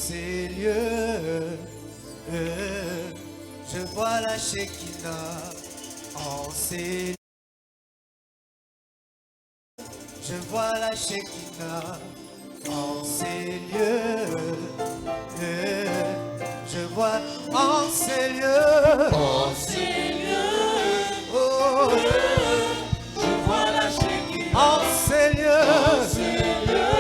ces lieux. Je vois la Shekinah en ces lieux. Je vois la Shekinah en ces lieux. Je vois en ces lieux. En ces lieux. Oh. Je vois la Shekinah En ces lieux. en ces lieux.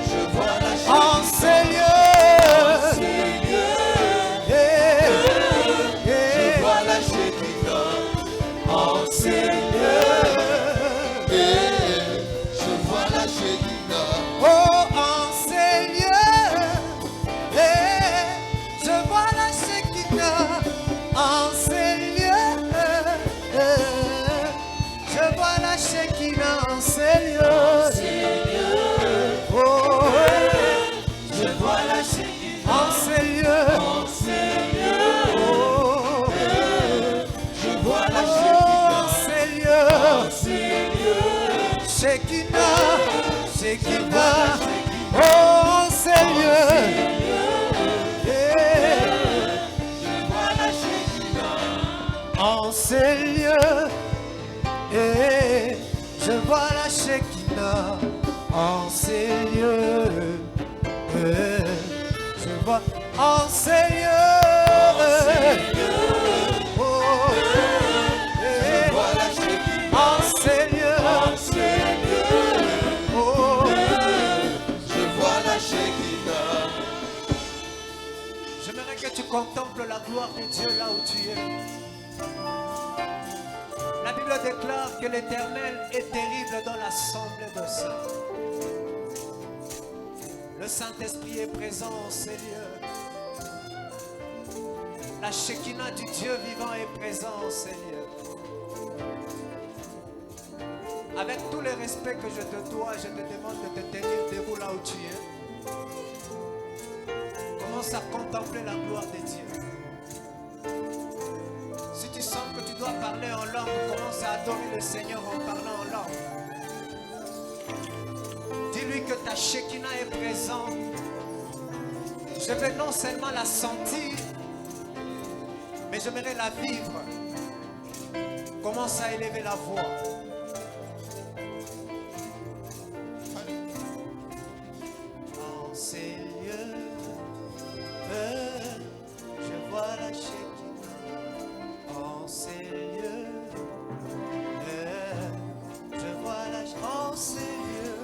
Je vois la Shekinah En ces lieux. en ces lieux. Je vois la Shekinah en ces lieux. Je vois la Shekinah. Oh, en ces lieux, je vois la Shekinah. En ces lieux, je vois la Shekinah. En ces lieux, oh, Je vois la Shekinah en ces lieux, en ces lieux. oh, Je vois la en Shekinah ces lieux, en ces lieux. Shekinah, Shekinah, oh, en ces lieux. Je vois la Shekinah En ces lieux, je vois la Shekinah. En ces lieux, je vois en ces lieux. Oh, Je vois la Shekinah en ces lieux, en ces lieux. oh, Je vois la Shekinah. j'aimerais que tu contemples la gloire de Dieu là où tu es. La Bible déclare que l'Éternel est terrible dans l'assemblée de saints. Le Saint-Esprit est présent en ces lieux. La Shekinah du Dieu vivant est présent en ces lieux. Avec tout le respect que je te dois, je te demande de te tenir debout là où tu es. Commence à contempler la gloire de Dieu. Si tu sens que tu dois parler en langue, commence à adorer le Seigneur en parlant en langue. Dis-lui que ta Shekinah est présente. Je veux non seulement la sentir, mais j'aimerais la vivre. Commence à élever la voix. En ces lieux, je vois la Shekinah. En ces lieux, je vois la Shekinah. En ces lieux.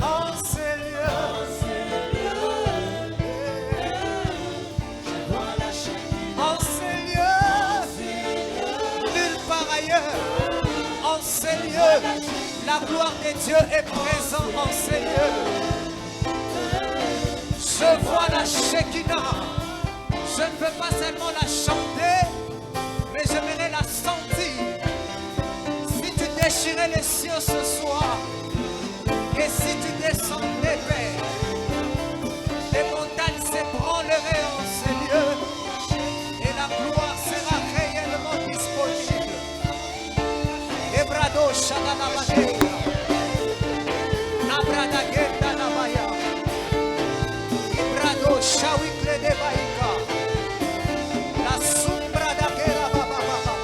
En ces lieux, en ces lieux, nulle part ailleurs. En ces lieux, la gloire de Dieu est présente en ces lieux. Je vois la Shekinah. Je ne veux pas seulement la chanter, mais j'aimerais la sentir. Si tu déchirais les cieux ce soir, et si tu descendais vers, les montagnes s'ébranleraient en ces lieux, et la gloire sera réellement disponible. Ebrado Shadanabadea, Nabradagenda Nabaya, Ibrado Shawikle de Baïka, la Sombra d'Agera Baba Baba,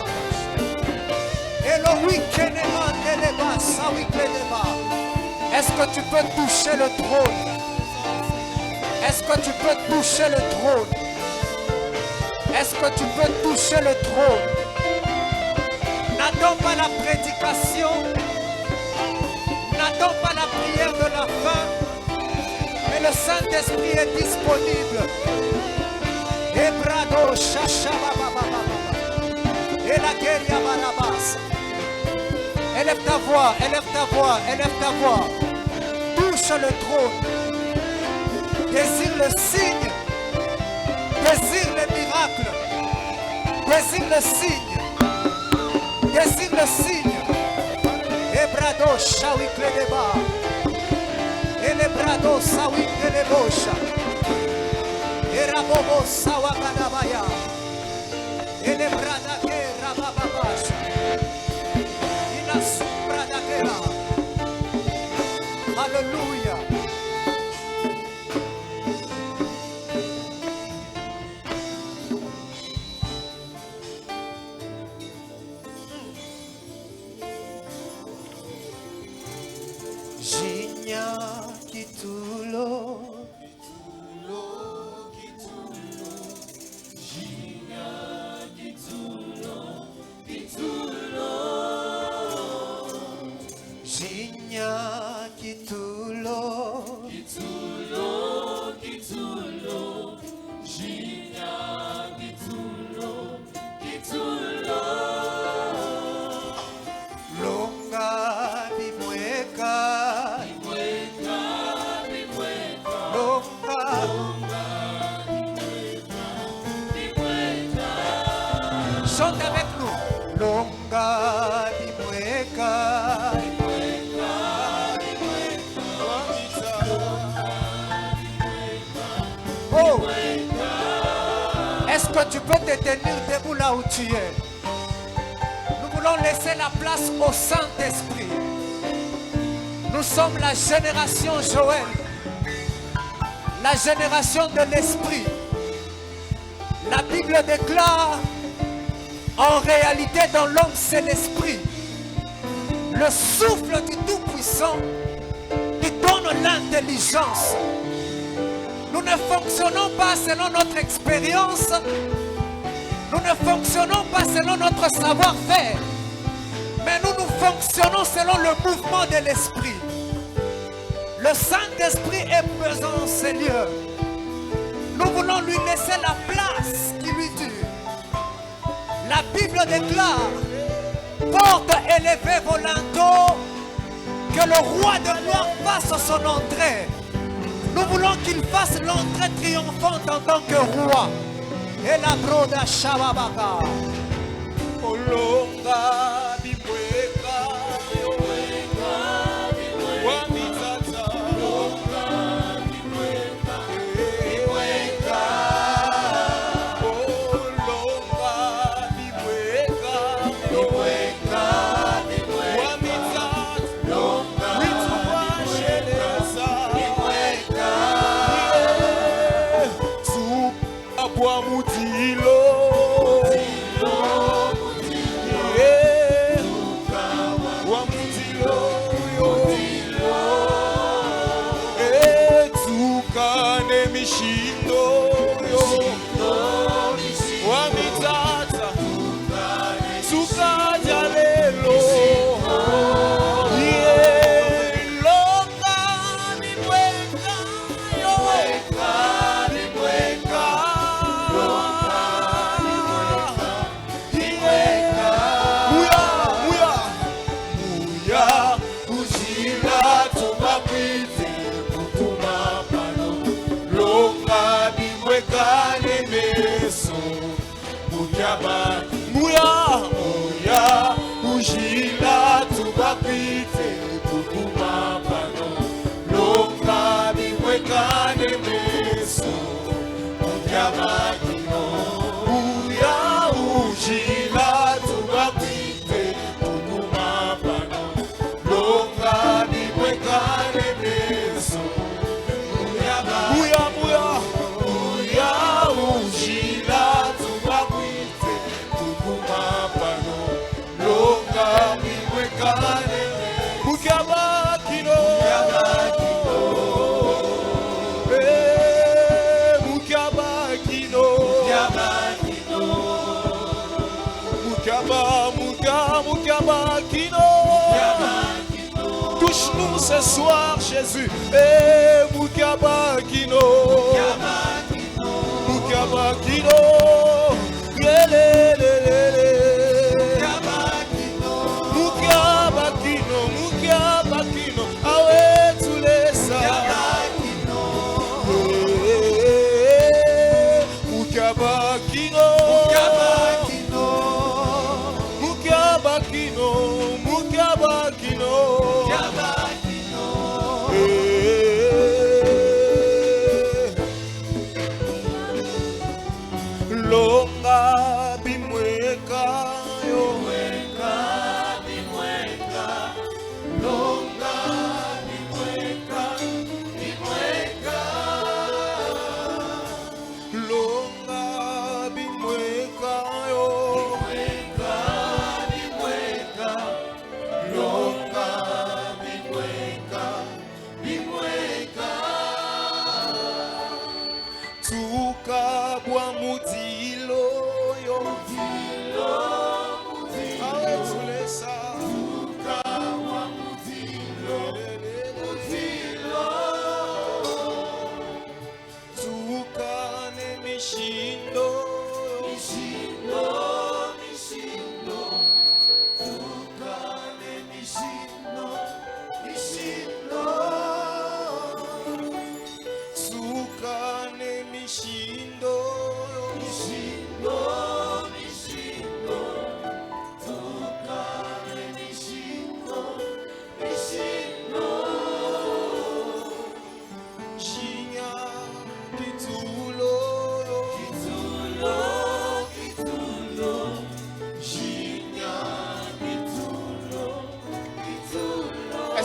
et le week-end de Leba, Sawikle de Ba. Est-ce que tu peux toucher le trône? Est-ce que tu peux toucher le trône? Est-ce que tu peux toucher le trône? N'attends pas la prédication, n'attends pas la prière de la fin, mais le Saint-Esprit est disponible. Ebrado Shashababababa, et la guerre Barabas. Élève ta voix, élève ta voix, élève ta voix. Touche le trône. Désire le signe. Désire le miracle. Désire le signe. Désire le signe. Ebrado Shawikle deba. Elebrado Sawikle debosha. Erabobo Sawagadabaya. Elebrada ke rabababasha. Ina Chante avec nous. Longa dimweka. Oh, est-ce que tu peux te tenir debout là où tu es? Nous voulons laisser la place au Saint-Esprit. Nous sommes la génération Joël, la génération de l'Esprit. La Bible déclare, en réalité dans l'homme c'est l'Esprit, le souffle du Tout-Puissant qui donne l'intelligence. Nous ne fonctionnons pas selon notre expérience, nous ne fonctionnons pas selon notre savoir-faire, mais nous fonctionnons selon le mouvement de l'Esprit. Le Saint-Esprit est présent en ces lieux. Nous voulons lui laisser la place qui lui dure. La Bible déclare, porte élevée vos linteaux, que le roi de gloire fasse son entrée. Nous voulons qu'il fasse l'entrée triomphante en tant que roi. Et la broda Shababaka. Olonga bimweka, wamitata. Olonga bimweka, olonga bimweka, wamitata. Wituwasheleza, Abwa mutilo, wa mutilo, tukane mishindo, wa mitata, tukaja lelo. Longa nimweka, touche-nous ce soir, Jésus. Mukabakino, Mukabakino, Mukabakino, Mukabakino, awe tulesa. Mukabakino, Mukabakino, Mukabakino.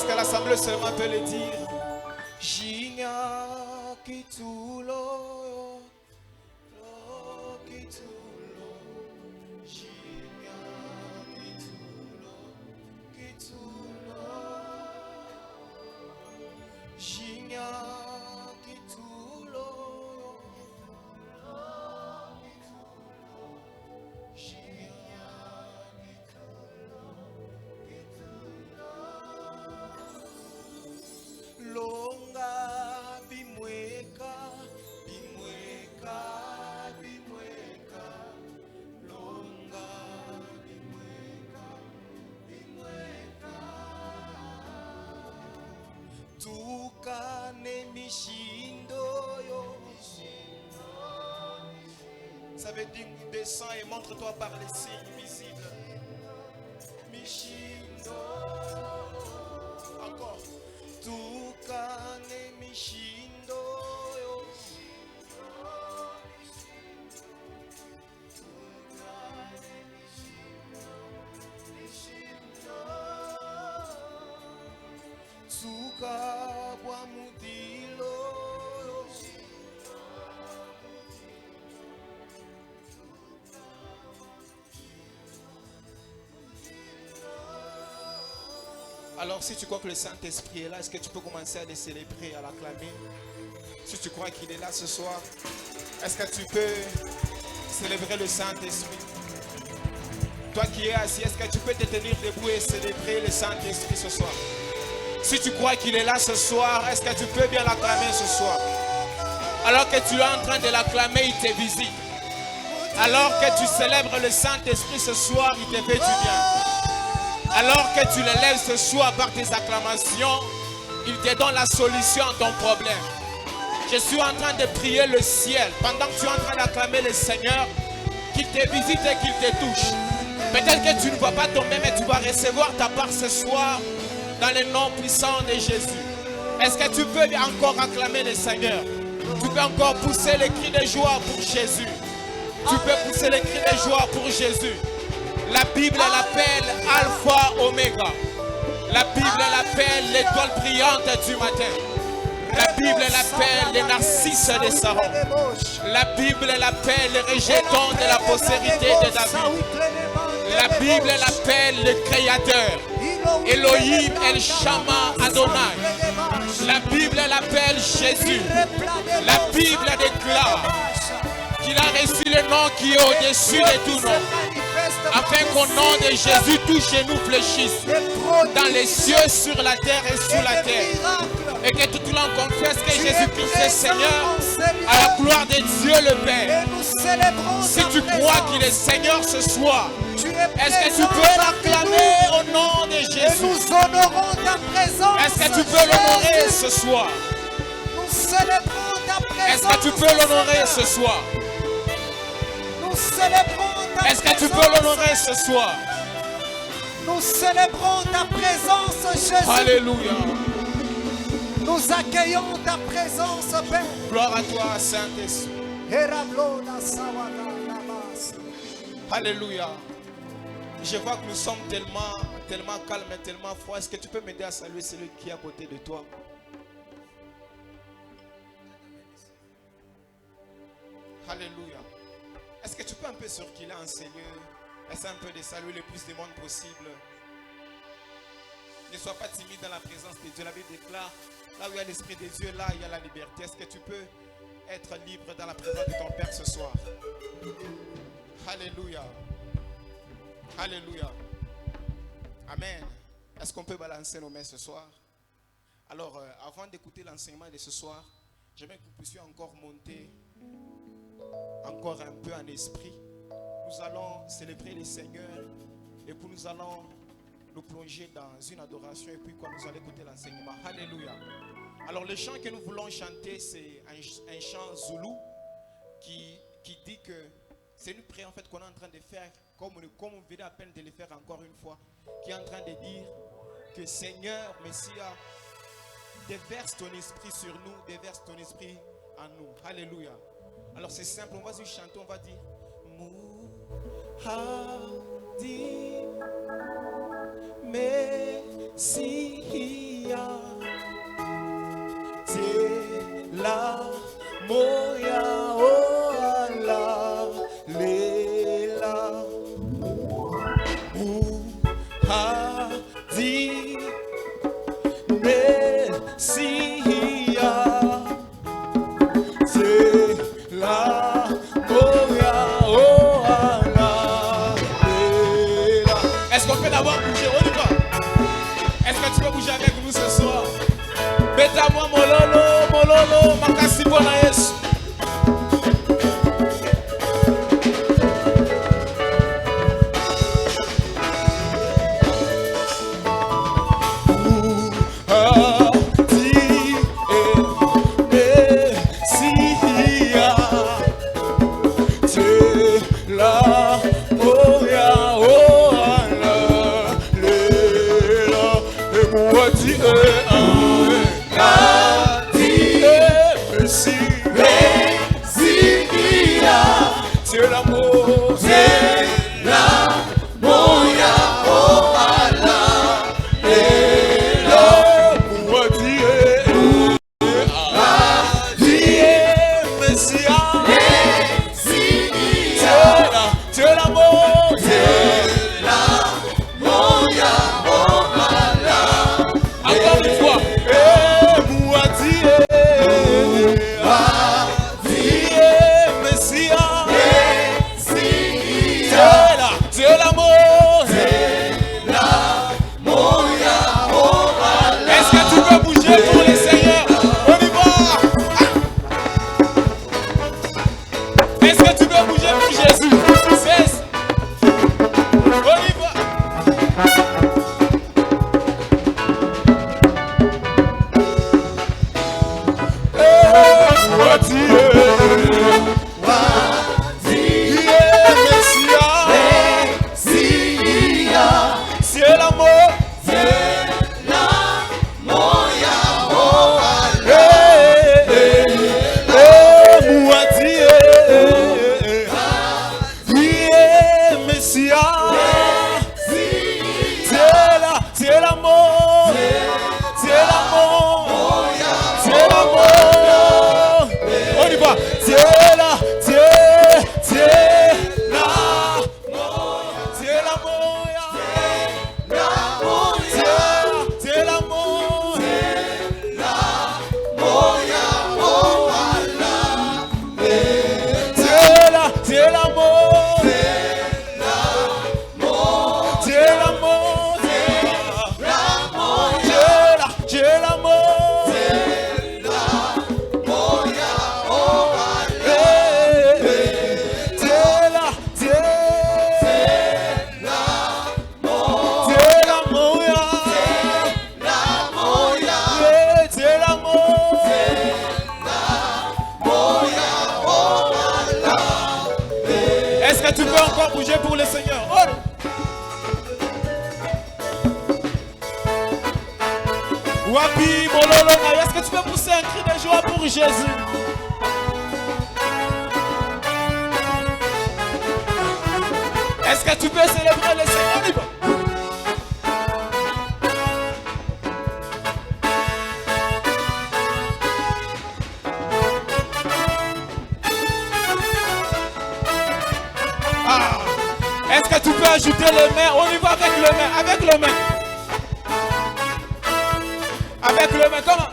Est-ce que l'assemblée seulement peut le dire? J'inya kitulo, lo kitulo, j'inya kitulo, kitulo, j'inya kitulo, j'inya longa bimweka bimweka bimweka longa bimweka bimweka tukane mishindo yo. Ça veut dire descends et montre-toi par les signes visibles. Mishindo. Encore. Tukane mishindo yo. Tuka bwa mudilo yo. Alors si tu crois que le Saint-Esprit est là, est-ce que tu peux commencer à le célébrer, à l'acclamer? Si tu crois qu'il est là ce soir, est-ce que tu peux célébrer le Saint-Esprit? Toi qui es assis, est-ce que tu peux te tenir debout et célébrer le Saint-Esprit ce soir? Si tu crois qu'il est là ce soir, est-ce que tu peux bien l'acclamer ce soir? Alors que tu es en train de l'acclamer, il te visite. Alors que tu célèbres le Saint-Esprit ce soir, il te fait du bien. Alors que tu le lèves ce soir par tes acclamations, il te donne la solution à ton problème. Je suis en train de prier le ciel pendant que tu es en train d'acclamer le Seigneur, qu'il te visite et qu'il te touche. Peut-être que tu ne vas pas tomber, mais tu vas recevoir ta part ce soir dans le nom puissant de Jésus. Est-ce que tu peux encore acclamer le Seigneur? Tu peux encore pousser les cris de joie pour Jésus. Tu peux pousser les cris de joie pour Jésus. La Bible l'appelle Alpha Oméga. La Bible l'appelle l'étoile brillante du matin. La Bible l'appelle les narcisses de Saron. La Bible l'appelle le rejeton de la postérité de David. La Bible l'appelle le Créateur. Elohim El Shammah Adonai. La Bible l'appelle Jésus. La Bible déclare qu'il a reçu le nom qui est au-dessus de tout nom, afin qu'au nom de Jésus, tous genoux fléchissent dans les cieux, sur la terre et sous la terre. Et que toute langue confesse que Jésus-Christ est Seigneur, à la gloire de Dieu le Père. Si tu crois qu'il est Seigneur ce soir, est-ce que tu peux l'acclamer au nom de Jésus? Nous honorons ta présence. Est-ce que tu peux l'honorer ce soir? Nous célébrons ta présence. Est-ce que tu peux l'honorer ce soir? Nous célébrons ta présence. Est-ce que tu peux l'honorer ce soir? Nous célébrons ta présence, Jésus. Alléluia. Nous accueillons ta présence, Père. Gloire à toi, Saint-Esprit. Alléluia. Je vois que nous sommes tellement calmes et tellement froids. Est-ce que tu peux m'aider à saluer celui qui est à côté de toi? Alléluia. Est-ce que tu peux un peu circuler en ces lieux? Essaie un peu de saluer le plus de monde possible. Ne sois pas timide dans la présence de Dieu. La Bible déclare, là où il y a l'Esprit de Dieu, là il y a la liberté. Est-ce que tu peux être libre dans la présence de ton Père ce soir? Alléluia. Alléluia. Amen. Est-ce qu'on peut balancer nos mains ce soir? Alors, avant d'écouter l'enseignement de ce soir, j'aimerais que nous puissions encore monter encore un peu en esprit. Nous allons célébrer le Seigneur et puis nous allons nous plonger dans une adoration et puis nous allons écouter l'enseignement. Alléluia. Alors le chant que nous voulons chanter, c'est un chant zoulou qui dit que c'est une prière en fait qu'on est en train de faire comme on venait à peine de le faire encore une fois, qui est en train de dire que Seigneur, Messia, déverse ton esprit sur nous, déverse ton esprit en nous. Alléluia. Alors c'est simple, on va juste chanter, on va dire Muhadi Messia. bouger avec nous ce soir. Beta-moi mololo, makasi bona Yesu. Tu peux encore bouger pour le Seigneur. Oh. Wapi, mololo, est-ce que tu peux pousser un cri de joie pour Jésus? Est-ce que tu peux célébrer le Seigneur? Est-ce que tu peux ajouter les mains? On y va avec les mains, avec les mains. Avec les mains, comment?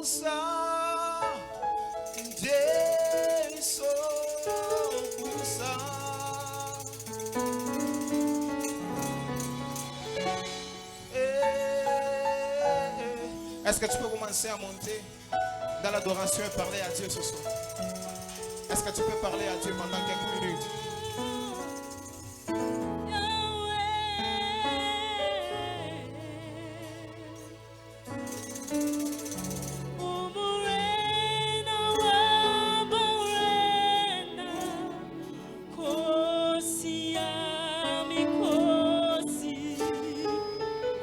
busa Jesu busa. Est-ce que tu peux commencer à monter dans l'adoration et parler à Dieu ce soir? Est-ce que tu peux parler à Dieu pendant quelques minutes?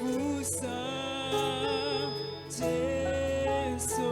Musa Jesu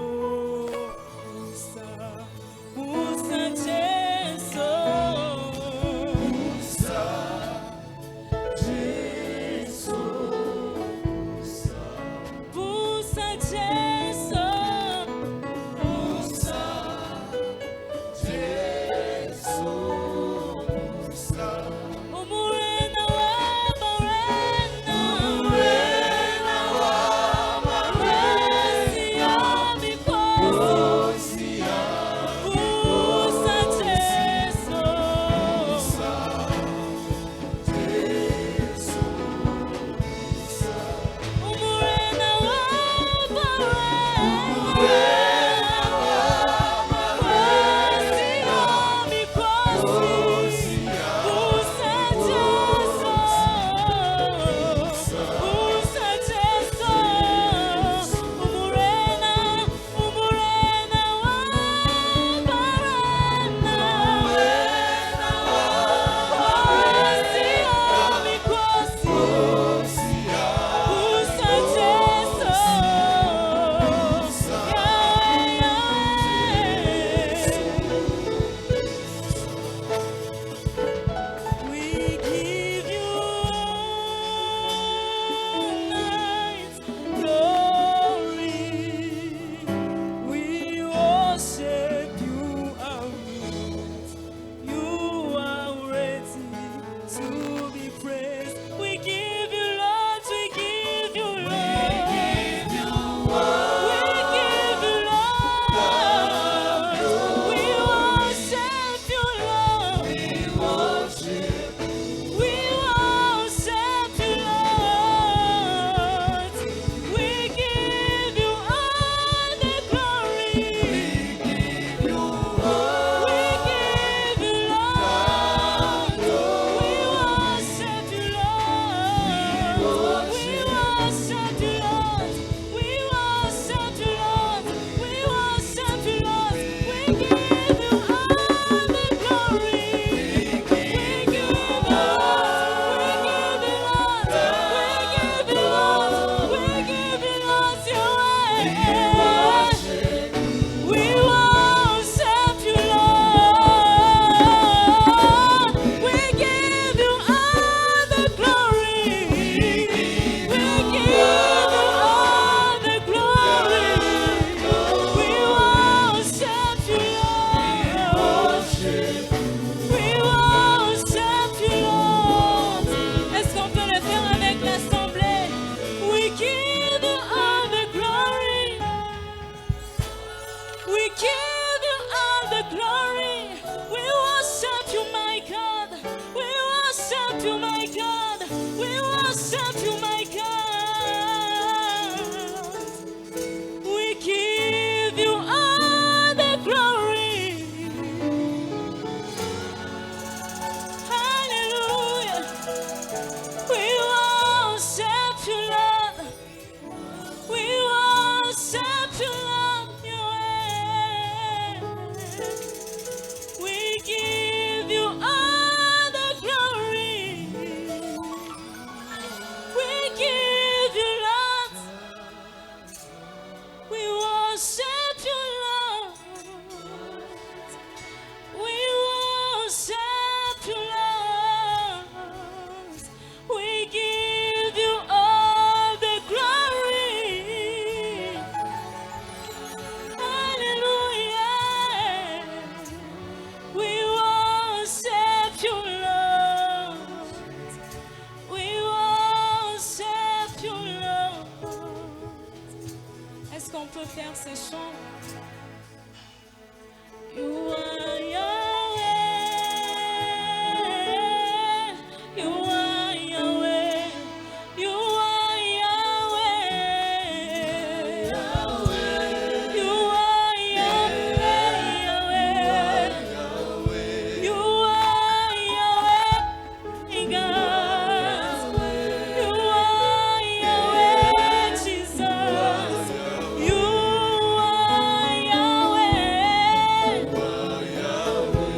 peut faire ces chants. You are Yahweh. You are Yahweh. You are Yahweh. You are Yahweh. You are Yahweh, God. You are Yahweh, Jesus. You are Yahweh,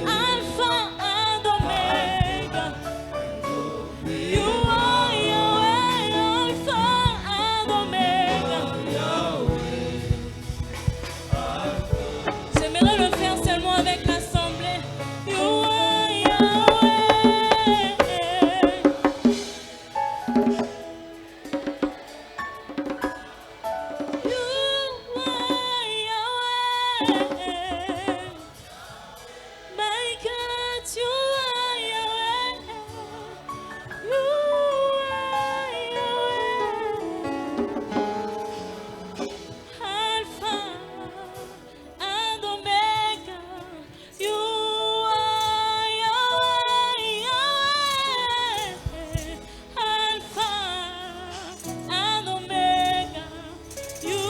Alpha and Omega. You are Yahweh, Alpha and Omega. J'aimerais le faire seulement avec l'assemblée. You are Yahweh. You are Yahweh. My God, you are Yahweh. You are Yahweh. Alpha and Omega. You are Yahweh, Yahweh. Alpha and Omega. You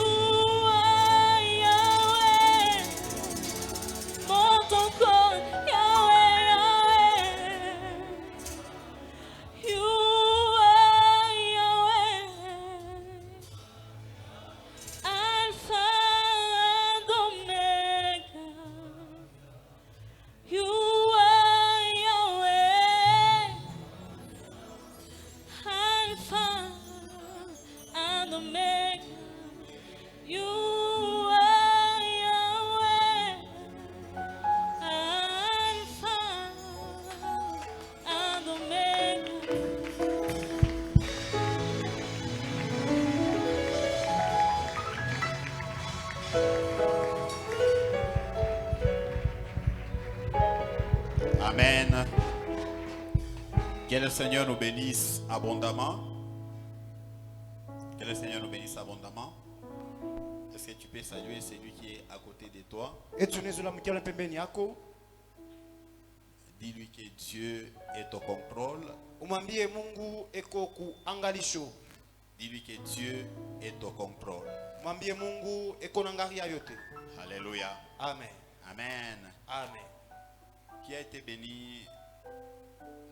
are Yahweh. Monte encore, Yahweh, Yahweh. You are Yahweh. Alpha and Omega. You are Yahweh. Alpha and Omega. You are Yahweh. Alpha and Omega. Amen. Que le Seigneur nous bénisse abondamment. Que le Seigneur nous bénisse abondamment. Est-ce que tu peux saluer celui qui est à côté de toi? Dis-lui que Dieu est au contrôle. Umwambie Mungu eko kuangalisho. Dis-lui que Dieu est au contrôle. Mwambie Mungu eko nangaria yote. Alléluia. Amen. Amen. Amen. Qui a été béni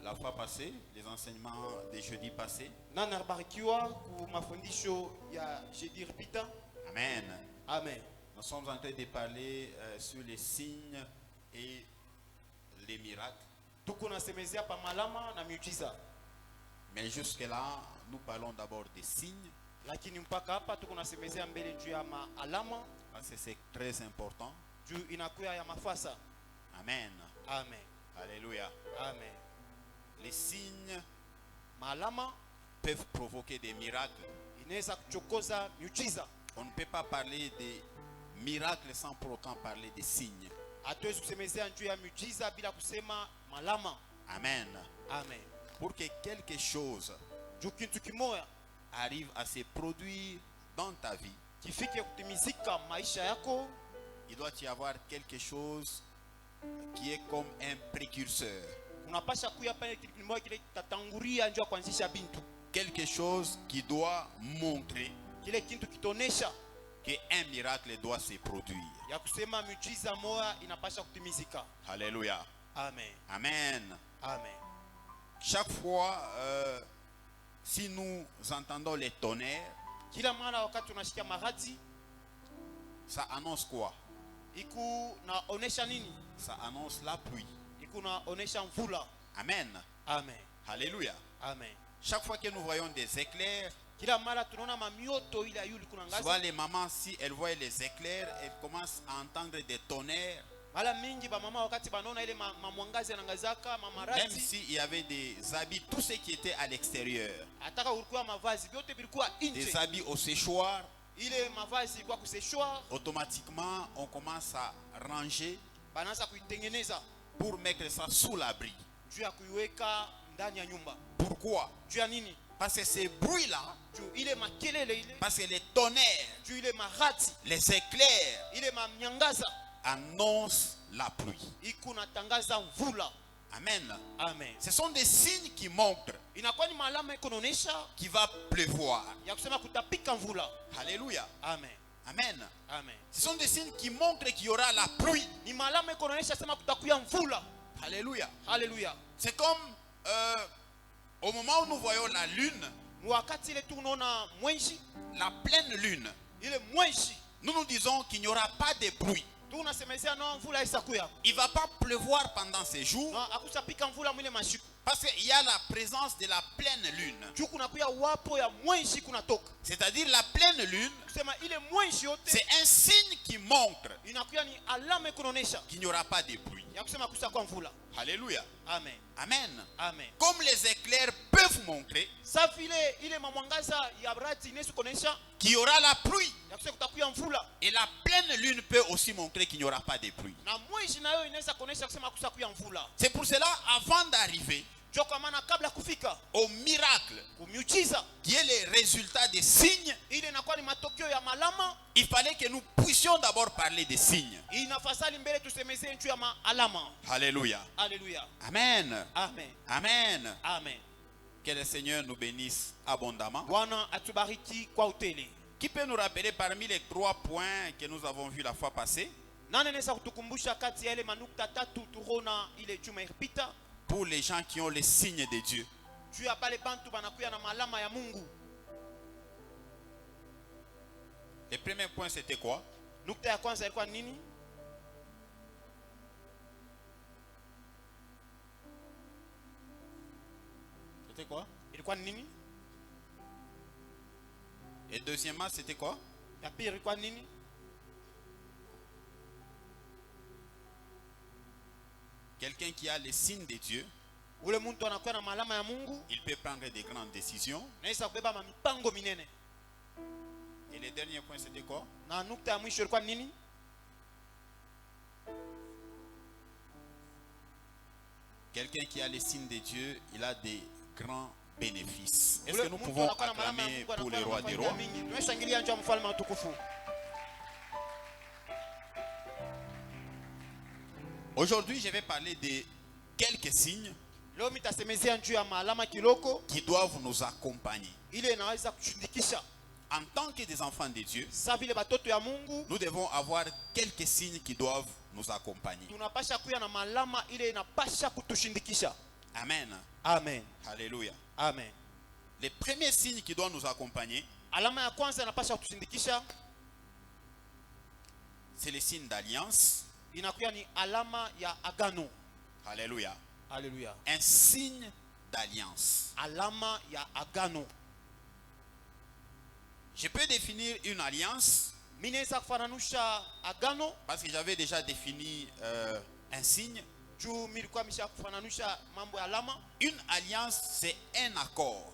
la fois passée, les enseignements de jeudi passé? Nani alibarikiwa ku mafundisho ya jeudi ripita? Amen. Amen. Nous sommes en train de parler sur les signes et les miracles. Tuko nasemezea pa malama na miujiza. Mais jusque-là, nous parlons d'abord des signes. Lakini mpaka hapa tuko nasemezea mbele juu ya maalama. Parce que c'est très important. Juu inakuya ya mafasa. Amen. Amen. Alléluia. Amen. Les signes Maalama peuvent provoquer des miracles. inaweza kuchokoza miujiza. On ne peut pas parler des miracles sans pour autant parler des signes. Hatuwezi kusemezea juu ya miujiza bila kusema malama. Amen. Amen. Pour que quelque chose Juu kitu kimoya arrive à se produire dans ta vie, kifike kutimizika maisha yako, il doit y avoir quelque chose qui est comme un précurseur. unapasha kuya pale kitu kimoya kile kitatangulia njoo kuanzisha bintu. Quelque chose qui doit montrer Kile kitu kitonesha qu'un miracle doit se produire. ya kusema miujiza moya inapasha kutimizika. Alléluia. Amen. Amen. Amen. Chaque fois, si nous entendons les tonnerres, Kila mara wakati unasikia maradi, ça annonce quoi? iku naonesha nini? Ça annonce la pluie. Iku naonesha mvula. Amen. Amen. Alléluia. Amen. Chaque fois que nous voyons des éclairs, Kila mara tunaona mamioto ile yuli kuna soit ngazi. les mamans, si elles voient les éclairs, elles commencent à entendre des tonnerres. Mara mingi ba mama wakati banaona ile mamwangazi yanangazaka Même mamaradi, s'il y avait des habits, tout ce qui était à l'extérieur, ataka ulikuwa mavazi vyote vilikuwa des nje. habits au séchoir, Ile mavazi ilikuwa kuseshwa, automatiquement on commence à ranger banaanza kuitengeneza pour mettre ça sous l'abri. juu ya kuiweka ndani ya nyumba. Pourquoi? Juu ya nini? Parce que ces bruits-là juu ile makelele ile, Parce que les tonnerres, juu ile marati, les éclairs ile mamnyangaza annoncent la pluie. ikunatangaza mvula. Amen. Amen. Ce sont des signes qui montrent Inakuwa ni malama ikunaonesha qu'il va pleuvoir. ya kusema kutapika mvula. Alléluia. Amen. Amen. Amen. Ce sont des signes qui montrent qu'il y aura la pluie. Ni malama ikunaonesha sema kutakuya mvula. Alléluia. Haleluya. C'est comme au moment où nous voyons la lune, Wakati ile tunaona mwenji, la pleine lune, ile mwenji, nous nous disons qu'il n'y aura pas de pluie. tunasemezea no mvula isakuya. Il ne va pas pleuvoir pendant ces jours No akusapika mvula mwile mashiku. parce qu'il y a la présence de la pleine lune. Juu kunakuya wapo ya mwenji kunatoka. C'est-à-dire la pleine lune, Kusema ile mwenji yote c'est un signe qui montre inakuya ni alama ikunaonesha qu'il n'y aura pas de pluie. ya kusema kusakuwa mvula. Alléluia. Amen. Amen. Amen. Comme les éclairs peuvent montrer Sa vile ile mamwangaza ya rati inesu kuonesha qu'il y aura la pluie. ya kusema kutakuya mvula. Et la pleine lune peut aussi montrer qu'il n'y aura pas de pluie. Na mwenji nayo inaweza kuonesha kusema kusakuya mvula. C'est pour cela, avant d'arriver Ndio kwa maana kabla kufika au miracle, kumiujiza qui est le résultat des signes, ile inakuwa ni matokeo ya malama, il fallait que nous puissions d'abord parler des signes. inafasali mbele tusemezee juu ya maalama. Alléluia. Haleluya. Amen. Amen. Amen. Amen. Que le Seigneur nous bénisse abondamment. Bwana atubariki kwa utele. Qui peut nous rappeler parmi les 3 points que nous avons vus la fois passée, Nani anaweza kutukumbusha kati ya ile manukta tatu turona ile juma ilipita pour les gens qui ont les signes de Dieu? juu ya pale bantu banakuya na malama ya Mungu. Le premier point, c'était quoi? Nukta ya kwanza ilikuwa nini? C'était quoi? Ilikuwa nini? Et deuxièmement, c'était quoi? Ya pili ilikuwa nini? Quelqu'un qui a les signes de Dieu, Ule muntu anakuwa na malama ya Mungu, il peut prendre des grandes décisions. naweza kubeba mipango minene. Et le dernier point, c'était quoi? Na nukta ya mwisho ilikuwa nini? Quelqu'un qui a les signes de Dieu, il a des grands bénéfices. Est-ce Ule que nous muntu pouvons anakuwa na malama ya acclamer Mungu, pour anakuwa le na roi des mafanikio rois? mingi. Tumeshangilia njoo mfalme mtukufu. Aujourd'hui, je vais parler de quelques signes Leo mitasemezea juu ya malama kiloko qui doivent nous accompagner. ile inaweza kushindikisha. En tant que des enfants de Dieu, Sa vile batoto ya Mungu nous devons avoir quelques signes qui doivent nous accompagner. tunapasha kuya na malama ile inapasha kutushindikisha. Amen. Amen. Alléluia. Amen. Les premiers signes qui doivent nous accompagner, Alama ya kwanza inapasha kutushindikisha c'est les signes d'alliance. inakuwa ni alama ya agano. Alléluia. Haleluya. Un signe d'alliance. Alama ya agano. Je peux définir une alliance Mimi naweza kufananusha agano parce que j'avais déjà défini un signe. juu mimi nilikuwa nimesha kufananusha mambo ya alama. Une alliance, c'est un accord.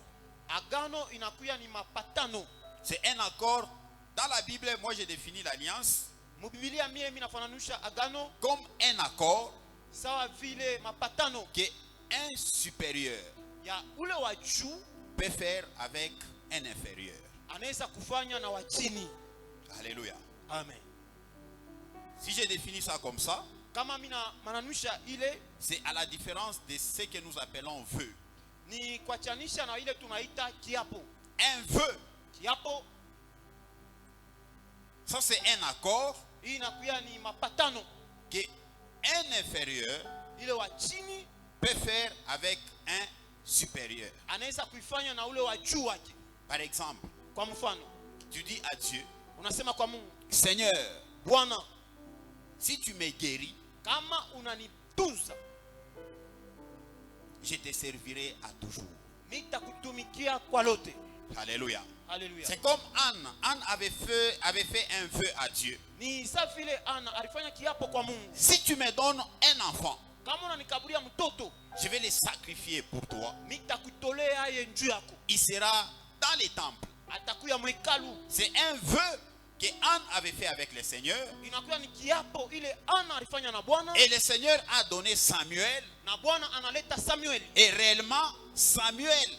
Agano inakuwa ni mapatano. C'est un accord. Dans la Bible, moi j'ai défini l'alliance Mubiblia mimi nafananusha agano comme un accord sawa vile mapatano qu'un supérieur ya ule wa juu peut faire avec un inférieur. anaweza kufanya na wa chini. Alléluia. Amen. Si j'ai défini ça comme ça, Kama mimi na mananusha ile c'est à la différence de ce que nous appelons vœu. ni kuachanisha na ile tunaita kiapo. Un vœu, Kiapo ça c'est un accord hii inakuwa ni mapatano qu'un inférieur ile wa chini peut faire avec un supérieur. anaweza kuifanya na ule wa juu wake. Par exemple, Kwa mfano, tu dis à Dieu, unasema kwa Mungu, Seigneur, Bwana, si tu me guéris, kama unanitunza je te servirai à toujours. nitakutumikia kwa lote. Alléluia. Haleluya. C'est comme Anne. Anne avait fait un vœu à Dieu. Ni safi vile Ana alifanya kiapo kwa Mungu. Si tu me donnes un enfant, Kama unanikaburia mtoto, je vais le sacrifier pour toi. nitakutolea yeye njuu yako. Il sera dans les temples. Atakuya mwekalu. C'est un vœu que Anne avait fait avec le Seigneur. Inakuwa ni kiapo ile Ana alifanya na Bwana, Et le Seigneur a donné Samuel. na Bwana analeta Samuel. Et réellement, Samuel,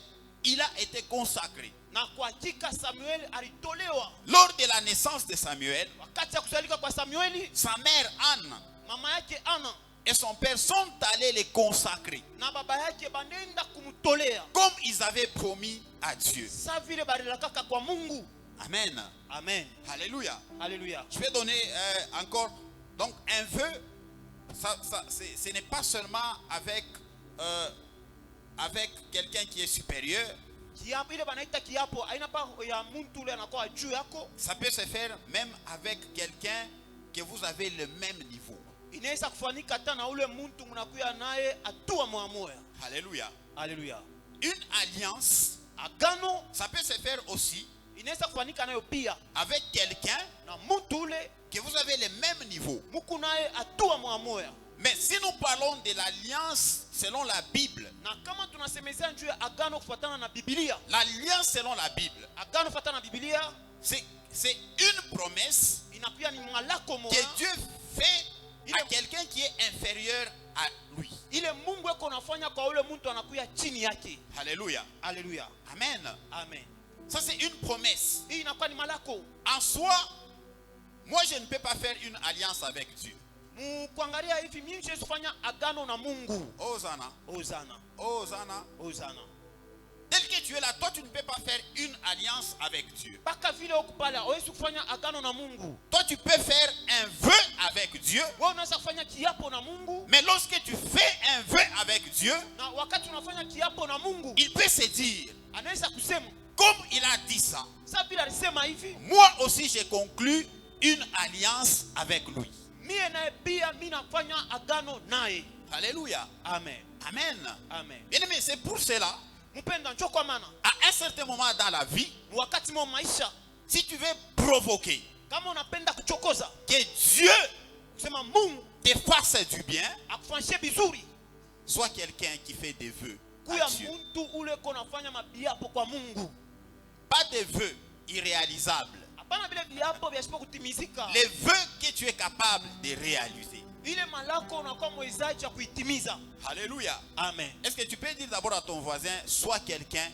il a été consacré. Na kwa hakika Samuel alitolewa. Lors de la naissance de Samuel, Wakati ya kuzalika kwa Samueli, sa mère Anne mama yake Ana et son père sont allés les consacrer, na baba yake banenda kumtolea. comme ils avaient promis à Dieu. Sa vile balilakaka kwa Mungu. Amen. Amen. Alléluia. Alléluia. Je vais donner encore donc un vœu. Ce n'est pas seulement avec quelqu'un qui est supérieur. Kiapo ile banaita kiapo aina pa ya muntu ule anakuwa juu yako. Ça peut se faire même avec quelqu'un que vous avez le même niveau. Inaweza kufanyika hata na ule muntu mnakuya naye atua moja. Alléluia. Alléluia. Une alliance, Agano ça peut se faire aussi inaweza kufanyika nayo pia avec quelqu'un na muntu ule que vous avez le même niveau. muku naye atua moja. Mais si nous parlons de l'alliance selon la Bible, Na kama tunasemezea juu ya agano kufuatana na Biblia, l'alliance selon la Bible, agano kufuatana na Biblia c'est une promesse inakuwa ni malako que moja Dieu fait à quelqu'un qui est inférieur à lui. ile Mungu yako unafanya kwa ule mtu anakuya chini yake. Alléluia. Alléluia. Amen. Amen. Ça c'est une promesse. Hii inakuwa ni malako. En soi, moi je ne peux pas faire une alliance avec Dieu. Kuangalia hivi mimi siwezi kufanya agano na Mungu. Hosanna. Hosanna. Hosanna. Hosanna. Tel que tu es là, toi tu ne peux pas faire une alliance avec Dieu. Baka vile uko pale hawezi kufanya agano na Mungu. Toi tu peux faire un vœu avec Dieu. Wewe unaweza kufanya kiapo na Mungu. Mais lorsque tu fais un vœu avec Dieu, Na wakati unafanya kiapo na Mungu, il peut se dire, anaweza kusema comme il a dit ça, sasa vile alisema hivi, moi aussi j'ai conclu une alliance avec lui. mie naye pia mimi nafanya agano naye. Alléluia. Amen. Amen. Amen. Bien aimé, c'est pour cela, Mpenda njoo kwa maana à un certain moment dans la vie, wakati mwa maisha si tu veux provoquer kama unapenda kuchokoza que Dieu kusema Mungu te fasse du bien, akufanyie vizuri, sois quelqu'un qui fait des vœux kuya à Dieu. mtu ule konafanya mabiapo kwa Mungu. Pas des vœux irréalisables. Hapana vile viapo vya sipo kutimizika. Les vœux que tu es capable de réaliser. Ile malako unakuwa mwezaji wa kuitimiza. Alléluia. Amen. Est-ce que tu peux dire d'abord à ton voisin, sois quelqu'un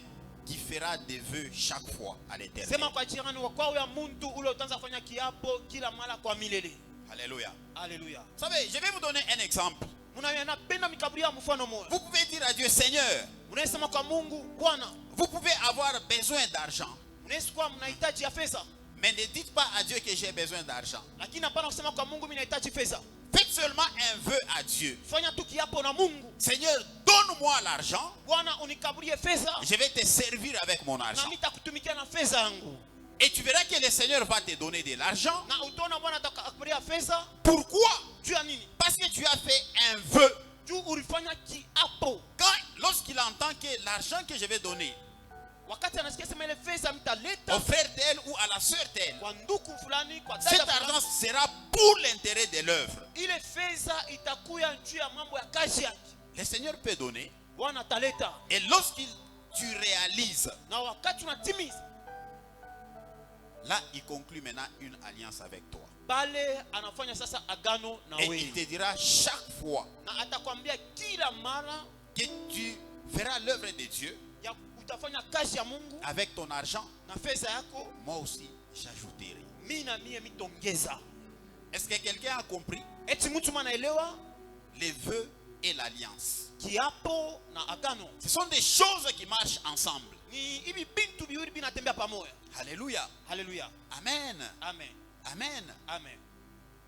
qui fera des vœux chaque fois à l'éternel. Sema kwa jirani wako huyo mtu ule utaanza kufanya kiapo kila mara kwa milele. Alléluia. Alléluia. Vous savez, je vais vous donner un exemple. Unapenda mikaburi ya mfano mmoja. Vous pouvez dire à Dieu, Seigneur, Unasema kwa Mungu, Bwana, vous pouvez avoir besoin d'argent. unaweza kuwa mnahitaji ya pesa, Mais ne dites pas à Dieu que j'ai besoin d'argent. lakini hapana kusema kwa Mungu mimi nahitaji pesa. Faites seulement un vœu à Dieu. Fanya tu kiapo na Mungu. Seigneur, donne-moi l'argent. Bwana unikaburie pesa Je vais te servir avec mon na argent. nitakutumikia na pesa yangu. Et tu verras que le Seigneur va te donner de l'argent. Na utaona Bwana atakupatia pesa. Pourquoi? Juu ya nini? Parce que tu as fait un vœu. Juu ulifanya kiapo. Lorsqu'il entend que l'argent que je vais donner Wakati anasikia sema ile pesa mtaleta au frère tel ou à la sœur telle, kwa nduku fulani, kwa cet dada argent fulani, sera pour l'intérêt de l'œuvre. ile pesa itakuya juu ya mambo ya kazi yake. Le Seigneur peut donner. Bwana ataleta. Et lorsqu'il tu réalises, Na wakati unatimiza, là il conclut maintenant une alliance avec toi. pale anafanya sasa agano na Et il wewe. te dira chaque fois Na atakwambia kila mara que tu feras l'œuvre de Dieu ya utafanya kazi ya Mungu avec ton argent, na pesa yako, moi aussi j'ajouterai. mimi na mie mitongeza. Est-ce que quelqu'un a compris? Eti mtu manaelewa Les vœux et l'alliance. kiapo na agano Ce sont des choses qui marchent ensemble. ni hivi bintu viwili vinatembea pamoja. Alléluia. Haleluya. Amen. Amen. Amen. Amen.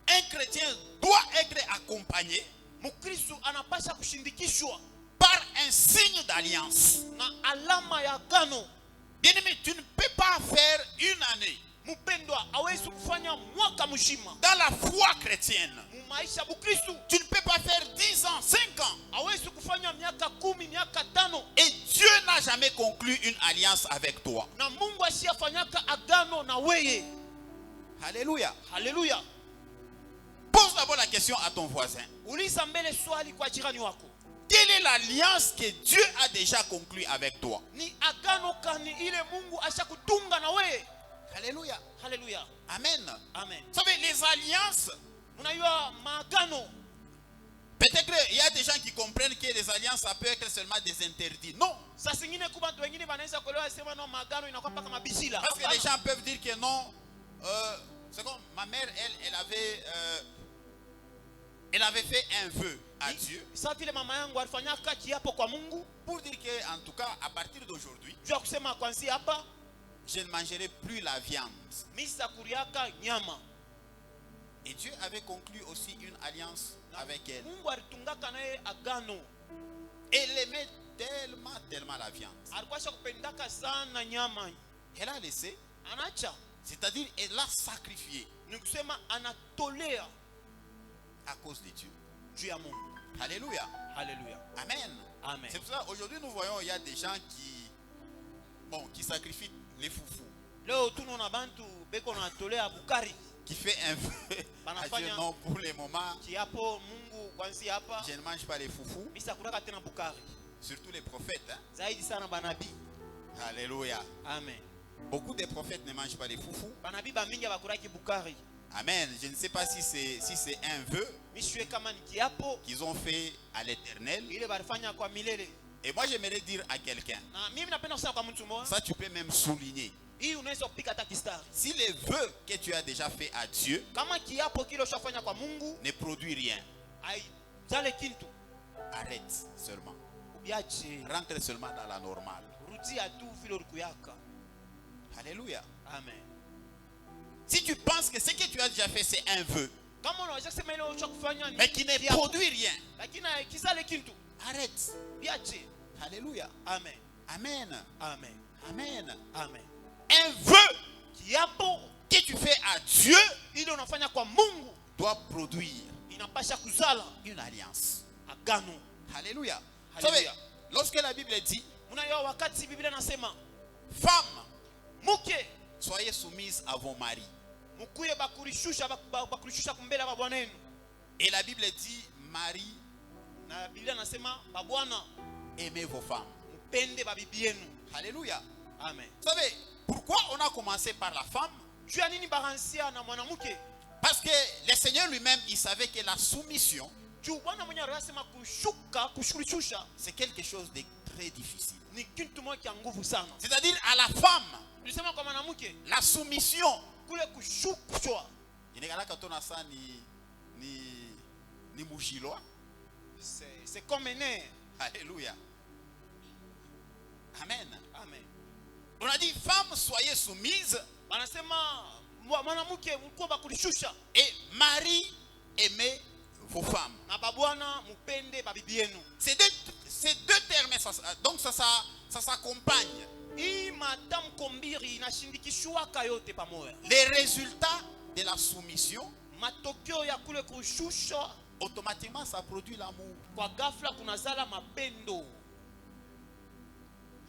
Un chrétien doit être accompagné Mkristo anapasha kushindikishwa par un signe d'alliance. na alama ya agano. Bien-aimé, tu ne peux pas faire une année Mpendwa hawezi kufanya mwaka mzima dans la foi chrétienne. mu maisha Bukristo. Tu ne peux pas faire 10 ans, 5 ans. Hawezi kufanya miaka 10, miaka 5 Et Dieu n'a jamais conclu une alliance avec toi. na Mungu asiyafanyaka agano na weye. Alléluia. Haleluya. Pose d'abord la question à ton voisin. Uliza mbele swali kwa jirani wako. Quelle est l'alliance que Dieu a déjà conclue avec toi? Ni agano kani ile Mungu ashakutunga na weye? Alléluia. Peut-être qu'il y a des gens qui comprennent que les alliances, ça peut être seulement des interdits. Non. Saa zingine kuba watu wengine wanaweza kuelewa sema no magano inakuwa mpaka mabishila. Parce que les gens peuvent dire que non. C'est comme ma mère, elle avait fait un vœu à Dieu. Sasa vile mama yangu alifanya kiapo kwa Mungu Pour dire que, en tout cas, à partir d'aujourd'hui, juu ya kusema kwanzia hapa je ne mangerai plus la viande. mimi sitakuriaka nyama. Et Dieu avait conclu aussi une alliance avec elle. Mungu alitungaka naye agano. Elle aimait tellement la viande. Alikuwa shakupendaka sana nyama. Elle a laissé, Anacha. c'est-à-dire elle l'a sacrifié Ni kusema anatolea à cause de Dieu. juu ya Mungu. Alléluia. Haleluya. Amen. Amen. C'est pour ça aujourd'hui nous voyons il y a des gens qui sacrifient les foufous, Leo tunaona bantu beko natolea bukari. qui fait un vœu à Dieu. Non, pour le moment, Kiapo Mungu kwanzia hapa je ne mange pas les foufous, mimi sitakuriaka tena bukari. surtout les prophètes. Hein. Zaidi sana banabii. Alléluia. Amen. Beaucoup de prophètes ne mangent pas les foufous. Banabii bamingi bakuraki bukari. Amen. Je ne sais pas si c'est un vœu Mimi siwe kama ni kiapo qu'ils ont fait à l'Éternel. ile balifanya kwa milele. Et moi j'aimerais dire à quelqu'un, Na mimi napenda kusema kwa mtu mmoja, ça tu peux même souligner. hii unaweza kupika hata kistari. Si les vœux que tu as déjà fait à Dieu Kama kiapo kile ushafanya kwa Mungu ne produit rien, haijale kintu, arrête seulement. ubiache, Rentre seulement dans la normale. rudia tu vile ulikuyaka. Alléluia. Amen. Si tu penses que ce que tu as déjà fait c'est un vœu, Kama unaweza kusema ile ulichokufanya mais qui ne kiapo, produit rien, lakini haikizale kintu, arrête. biache. Alléluia. Amen. Amen. Amen. Amen. Amen. Un vœu Kiapo que tu fais à Dieu ile unafanya kwa Mungu doit produire inapasha kuzala une alliance. agano. Alléluia. Vous savez, Alléluia. lorsque la Bible dit, Unaelewa wakati Biblia nasema femmes, mke soyez soumises à vos maris. mkuye bakurishusha kumbele kwa bwana wenu. Et la Bible dit, mari, Na Biblia nasema babwana aimez vos femmes. mpende babibi yenu. Alléluia. Amen. Vous savez, pourquoi on a commencé par la femme? Juu ya nini baransia na mwanamke? Parce que le Seigneur lui-même, il savait que la soumission, Juu Bwana mwenyewe anasema kushurishusha c'est quelque chose de très difficile. ni kitu moja cha nguvu sana. C'est-à-dire à la femme, Tulisema kwa mwanamke la soumission. kule kushushwa Inagalaka tona sa ni mujilwa. c'est comme ene. Alléluia. Amen. Amen. On a dit, femmes, soyez soumises. Anasema mwanamke mkuwa bakulishusha Et mari, aimez vos femmes. na babwana mpende babibi yenu. Ces deux termes, donc ça s'accompagne. Hii matamko mbili inashindikishwaka yote pamoja. Les résultats de la soumission, Matokeo ya kule kushusha automatiquement, ça produit l'amour. kwa ghafla kunazala mapendo.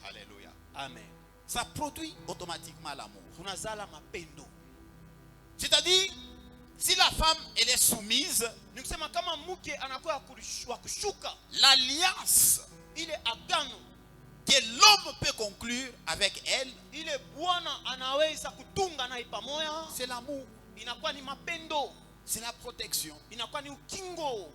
Alléluia. Amen. Ça produit automatiquement l'amour. Kunazala mapendo. C'est-à-dire, si la femme, elle est soumise, Ni kusema kama mke anakuwa wa kushuka l'alliance ile agano que l'homme peut conclure avec elle, ile bwana anaweza kutunga naye pamoja, c'est l'amour, inakuwa ni mapendo, c'est la protection. inakuwa ni ukingo.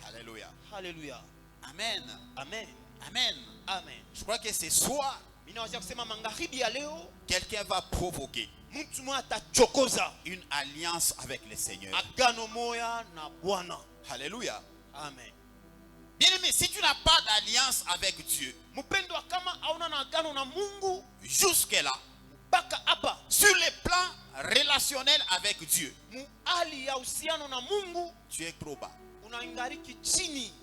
Alléluia. Haleluya. Amen. Amen. Amen. Amen. Je crois que ce soir, Ninaweza kusema magharibi ya leo quelqu'un va provoquer mtu mmoja atachokoza une alliance avec le Seigneur. agano moya na Bwana. Alléluia. Amen. Bien aimé, si tu n'as pas d'alliance avec Dieu, Mpendwa, kama hauna na agano na Mungu jusque-là, mpaka hapa sur le plan relationnel avec Dieu, mu hali ya uhusiano na Mungu tu es trop bas. unaingariki chini.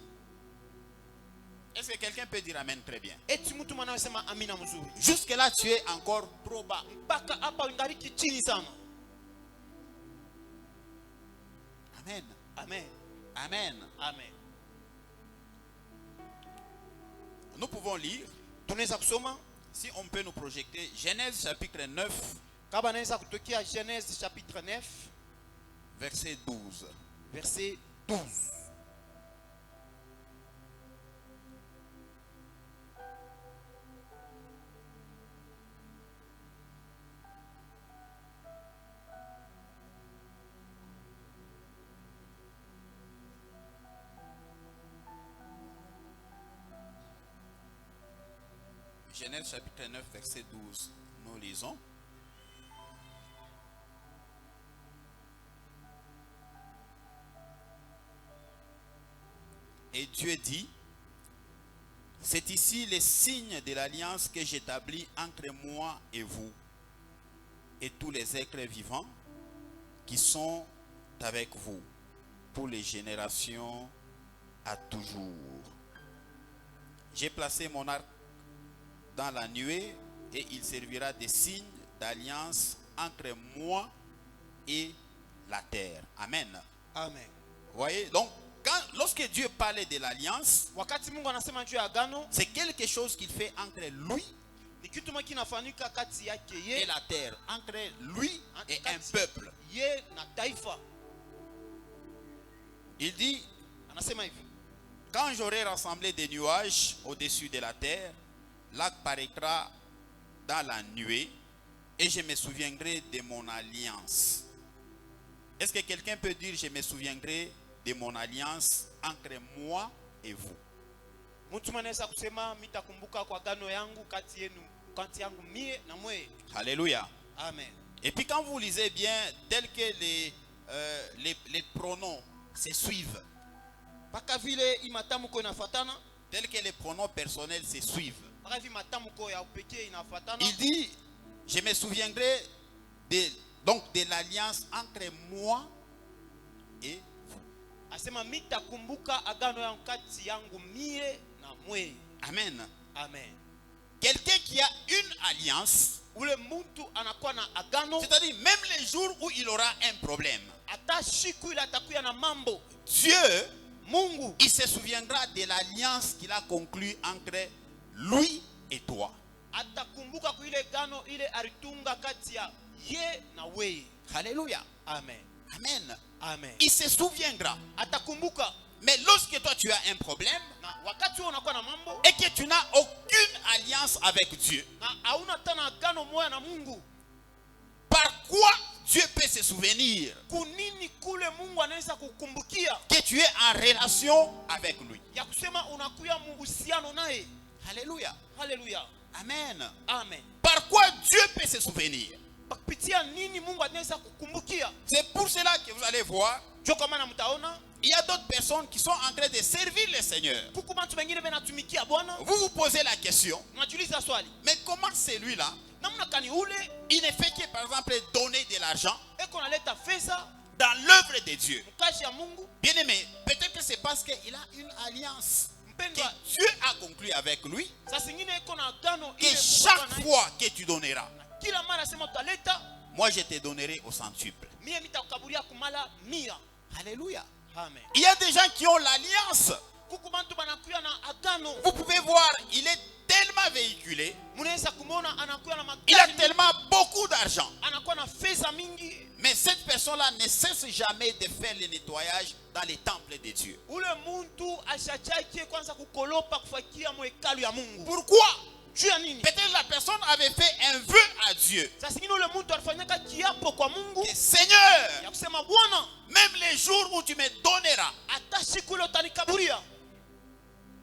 Est-ce que quelqu'un peut dire Amen très bien? Eti mtu mwana sema amina mzuri. Jusque-là, tu es encore trop bas. Mpaka hapa unaingariki chini sana. Amen. Amen. Amen. Amen. Nous pouvons lire, Tunaweza kusoma si on peut nous projeter, Genèse chapitre 9, kama naweza kutokea Genèse chapitre 9 verset 12. verset 12. Genèse chapitre 9, verset 12. Nous lisons. Et Dieu dit, c'est ici les signes de l'alliance que j'établis entre moi et vous et tous les êtres vivants qui sont avec vous pour les générations à toujours. J'ai placé mon arc dans la nuée et il servira de signe d'alliance entre moi et la terre. Amen. Amen. Vous voyez, donc lorsque Dieu parlait de l'alliance, Wakati Mungu anasema juu ya agano, c'est quelque chose qu'il fait entre lui ni kitu moja kinafanyika kati yake et yeye la terre, entre lui et un peuple. ye na taifa. Il dit, Anasema hivi, quand j'aurai rassemblé des nuages au-dessus de la terre, l'arc paraîtra dans la nuée et je me souviendrai de mon alliance. Est-ce que quelqu'un peut dire, je me souviendrai de mon alliance entre moi et vous? mtu anaweza kusema mitakumbuka kwa agano yangu kati yenu, kati yangu mie na mwe. Alléluia. Amen. Et puis quand vous lisez bien, tel que les pronoms se suivent, Paka vile imatamko inafuatana, tel que les pronoms personnels se suivent, paka vile matamko ya upekee inafuatana. il dit, je me souviendrai de l'alliance entre moi et vous. Asema mitakumbuka agano yangu kati yangu mie na mwe. Amen. Amen. Quelqu'un qui a une alliance, Ule mtu anakuwa na agano, c'est-à-dire même les jours où il aura un problème, hata siku ile atakuya na mambo, Dieu, Mungu il se souviendra de l'alliance qu'il a conclue entre lui et toi. atakumbuka kwa ile agano ile alitunga kati ya ye na wewe. Alléluia. Amen. Amen. Amen. Il se souviendra. Atakumbuka. Mais lorsque toi tu as un problème Na wakati unakuwa na mambo et que tu n'as aucune alliance avec Dieu, na hauna tena agano moja na Mungu, par quoi Dieu peut se souvenir kunini kule Mungu anaweza kukumbukia que tu es en relation avec lui? ya kusema unakuya muhusiano naye? Alléluia. Haleluya. Amen. Amen. Par quoi Dieu peut se souvenir? Kupitia nini Mungu anaweza kukumbukia? C'est pour cela que vous allez voir, Jo kama na mtaona il y a d'autres personnes qui sont en train de servir le Seigneur. kuku bantu wengine benatumikia Bwana. Vous vous posez la question, Unajiuliza swali, mais comment celui-là, namna kani ule il ne fait que par exemple donner de l'argent eko naleta fedha dans l'œuvre de Dieu? mkazi ya Mungu? Bien aimé, peut-être que c'est parce qu'il a une alliance que Mpendwa, Dieu a conclue avec lui, saa zingine eko na agano que ile chaque Mungu fois que tu donneras, kila mara sema utaleta, moi je te donnerai au centuple. mie mitakukaburia kumala 100. Alléluia. Amen. Il y a des gens qui ont l'alliance. Kuku bantu banakuya na agano. Vous pouvez voir, il est tellement véhiculé, Munaweza kumona anakuya na il a magari, tellement beaucoup d'argent. anakuwa na fedha mingi. Mais cette personne-là ne cesse jamais de faire le nettoyage dans les temples de Dieu. Ule muntu ashachake kwanza kukolopa kufakia mwekalu ya Mungu. Pourquoi? Juu ya nini? Peut-être la personne avait fait un vœu à Dieu. Saa zingine ule muntu alifanyaka kiapo kwa Mungu Que Seigneur, ya kusema Bwana, même les jours où tu me donneras hata siku ile utanikaburia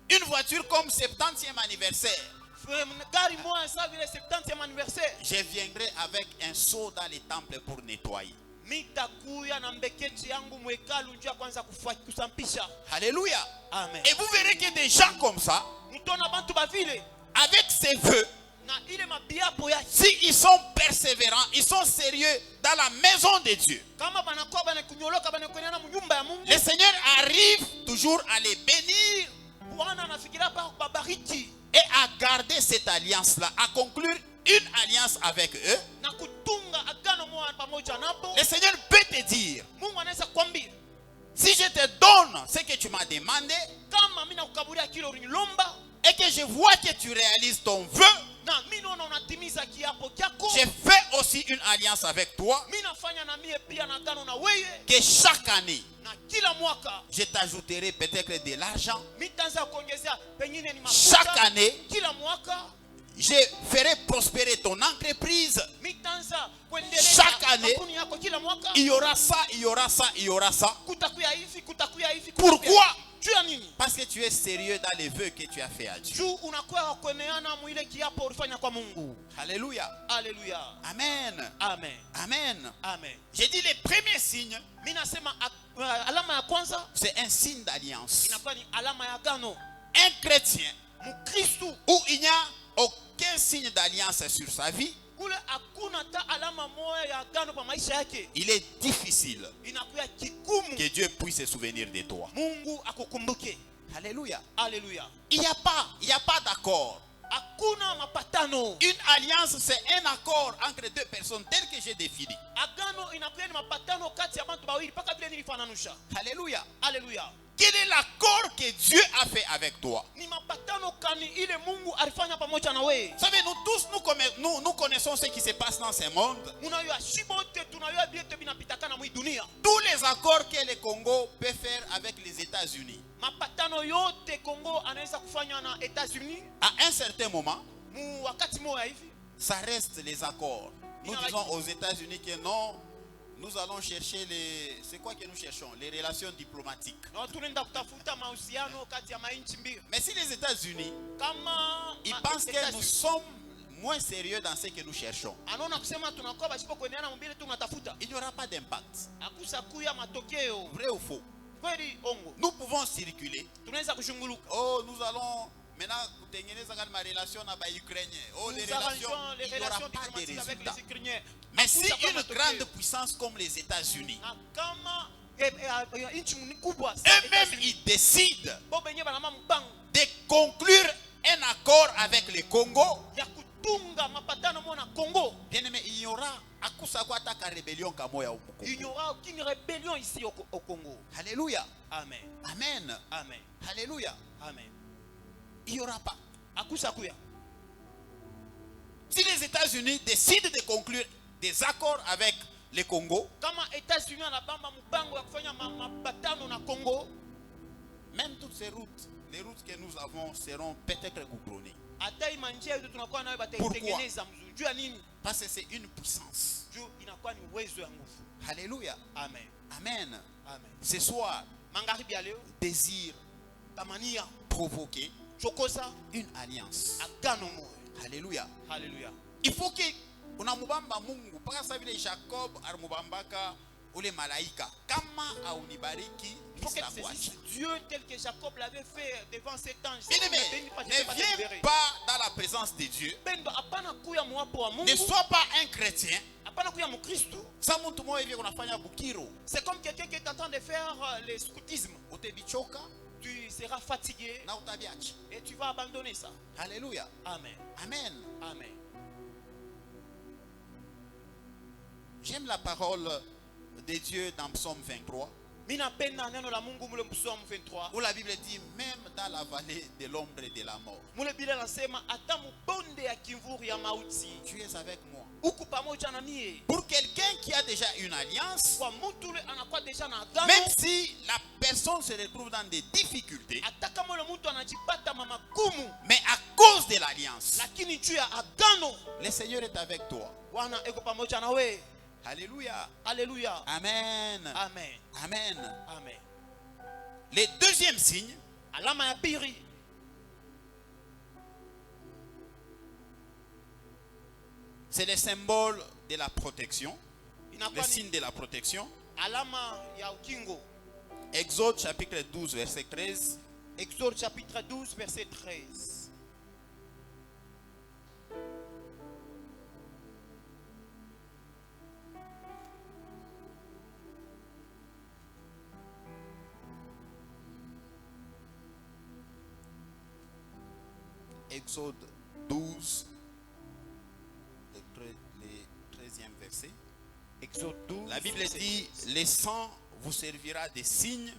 une voiture comme 70e anniversaire, gari moja saa vile 70e anniversaire, je viendrai avec un seau dans les temples pour nettoyer. mitakuya na mbeketi yangu mwekalu njuu ya kwanza kusampisha. Alléluia. Amen. Et vous verrez que des gens comme ça, Mtona bantu bavile avec ces vœux, na ile mabiapo ya s'ils sont persévérants, ils sont sérieux dans la maison de Dieu, kama banakuwa banakunyoloka banakwenda mu nyumba ya Mungu, le Seigneur arrive toujours à les bénir Bwana anafikiria pa babariki et à garder cette alliance-là, à conclure une alliance avec eux. na kutunga agano moja pamoja napo. Le Seigneur peut te dire, Mungu anaweza kuambia, si je te donne ce que tu m'as demandé kama mimi nakukaburia kile ulinilomba et que je vois que tu réalises ton vœu, na mimi naona unatimiza kiapo chako, je fais aussi une alliance avec toi, mimi nafanya na mie pia na agano na wewe, que chaque année, na kila mwaka je t'ajouterai peut-être de l'argent. mimi nitaanza kuongezea pengine ni Chaque mafuta. année, Kila mwaka je ferai prospérer ton entreprise. mimi nitaanza Chaque kuendeleza année, kampuni yako. Kila mwaka Il y aura ça, il y aura ça, il y aura ça. kutakuya hivi, kutakuya hivi. Pourquoi? juu ya nini? Parce que tu es sérieux dans les vœux que tu as fait à Dieu. Juu unakuwa kuoneana mwile kiapo ulifanya kwa Mungu. Alléluia. Haleluya. Amen. Amen. Amen. Amen. J'ai dit les premiers signes, Mimi nasema alama ya kwanza c'est un signe d'alliance. inakuwa ni alama ya agano. Un chrétien Mkristo où il n'y a aucun signe d'alliance sur sa vie, kule hakuna hata alama moja ya agano kwa maisha yake, il est difficile inakuwa kigumu que Dieu puisse se souvenir de toi. Mungu akukumbuke. Alléluia. Haleluya. Il n'y a pas d'accord. Hakuna mapatano. Une alliance, c'est un accord entre deux personnes tel que j'ai défini. Agano inakuwa ni mapatano kati ya watu wawili mpaka vile nilifananusha. Alléluia. Haleluya. Quel est l'accord que Dieu a fait avec toi? Ni mapatano kani ile Mungu alifanya pamoja na wewe. Vous savez, nous tous, nous connaissons ce qui se passe dans ce monde. Unajua shibote tunajua vyote vinapitaka na mwi dunia. Tous les accords que le Congo peut faire avec les États-Unis. Mapatano yote Kongo anaweza kufanya na États-Unis. À un certain moment, Mu wakati moja hivi ça reste les accords. Nous disons aux États-Unis que non, nous allons chercher les... C'est quoi que nous cherchons? Les relations diplomatiques. na tunaenda kutafuta mahusiano kati ya mainchi mbili. Mais si les États-Unis, Kama ils pensent que nous sommes moins sérieux dans ce que nous cherchons, anaona kusema tunakuwa basipo kuendelea na mbili tunatafuta. il n'y aura pas d'impact. Akusa kuya matokeo. Vrai ou faux? Kweli ongo. Nous pouvons circuler. Tunaweza kushunguluka. Oh, nous allons maintenant kutengeneza ma relation na ba Ukrainien. Oh, les relations, les il n'y aura relations pas de diplomatiques avec résultats. les Ukrainiens. Mais si Akusa kuwa une matokeo. grande puissance comme les États-Unis, Na kama nchi kubwa eux-mêmes ils décident bo benye banama mpango de conclure un accord avec le Congo, ya kutunga mapatano mo na Congo, bien aimé, il y aura akusa kwa taka rébellion kamoya au Congo. il n'y aura aucune rébellion ici au Congo. Alléluia. Amen. Amen. Amen. Alléluia. Amen. Il n'y aura pas. Akusa kuya. Si les États-Unis décident de conclure des accords avec le Congo, Kama États-Unis anabamba mpango ya kufanya mapatano na Congo, même toutes ces routes, les routes que nous avons seront peut-être goudronnées. hata hii manjia yetu tunakuwa nayo bataitengeneza mzuri. Juu ya nini? Parce que c'est une puissance. Juu inakuwa ni uwezo ya nguvu. Alléluia. Amen. Amen. Amen. Ce soir, Magharibi ya leo désire tamania provoquer chokoza une alliance. agano moja. Alléluia. Haleluya. Il faut que unamubamba Mungu mpaka sasa vile Jacob alimubambaka ule malaika kama aunibariki Il faut que tu nitakuacha. saisisses Dieu tel que Jacob l'avait fait devant cet ange. Bien-aimé, ne viens pas dans la présence de Dieu. Bendo hapana kuya mwapo wa Ne Mungu. sois pas un chrétien. Hapana kuya mkristo. Sa mtu mmoja hivi unafanya bukiro. C'est comme quelqu'un qui est en train de faire le scoutisme. Utabichoka Tu seras fatigué na utabiacha. et tu vas abandonner ça. Alléluia. Amen. Amen. Amen. J'aime la parole de Dieu dans Psaume 23 Mina penda neno la Mungu mule Psalm 23. où la Bible dit même dans la vallée de l'ombre de la mort, Mule Biblia nasema hata mbonde ya kimvuri ya mauti tu es avec moi. uko pamoja na mie. Pour quelqu'un qui a déjà une alliance, Kwa mtu ule anakuwa deja na agano. même si la personne se retrouve dans des difficultés, Hata kama ule mtu anajipata mamagumu, mais à cause de l'alliance, lakini juu ya agano le Seigneur est avec toi. Bwana eko pamoja na we. Alléluia. Alléluia. Amen. Amen. Amen. Amen. Le deuxième signe, Alama ya pili c'est le symbole de la protection, le inakuwa signe ni de la protection. alama ya ukingo. Exode chapitre 12, verset 13. Exode chapitre 12 verset 13. Exode 12, le 13e verset. Exode 12. La Bible dit, le sang vous servira de signe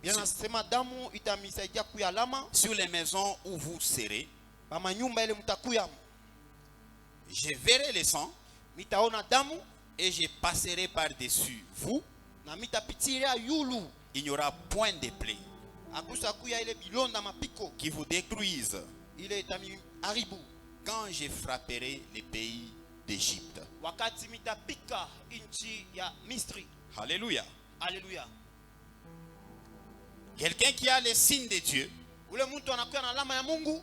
Bien nasema damu itamisaidia kuya alama sur les maisons où vous serez. mama nyumba ile mtakuya. Je verrai le sang Mitaona damu et je passerai par-dessus vous. na mitapitilia yulu. Il n'y aura point de plaie Akusa kuya ile bilonda mapiko qui vous détruise ile itami haribu. quand je frapperai les pays d'Égypte. Wakati mitapika inchi ya Misri. Alléluia. Alléluia. Quelqu'un qui a les signes de Dieu, ule mtu anakuwa na alama ya Mungu,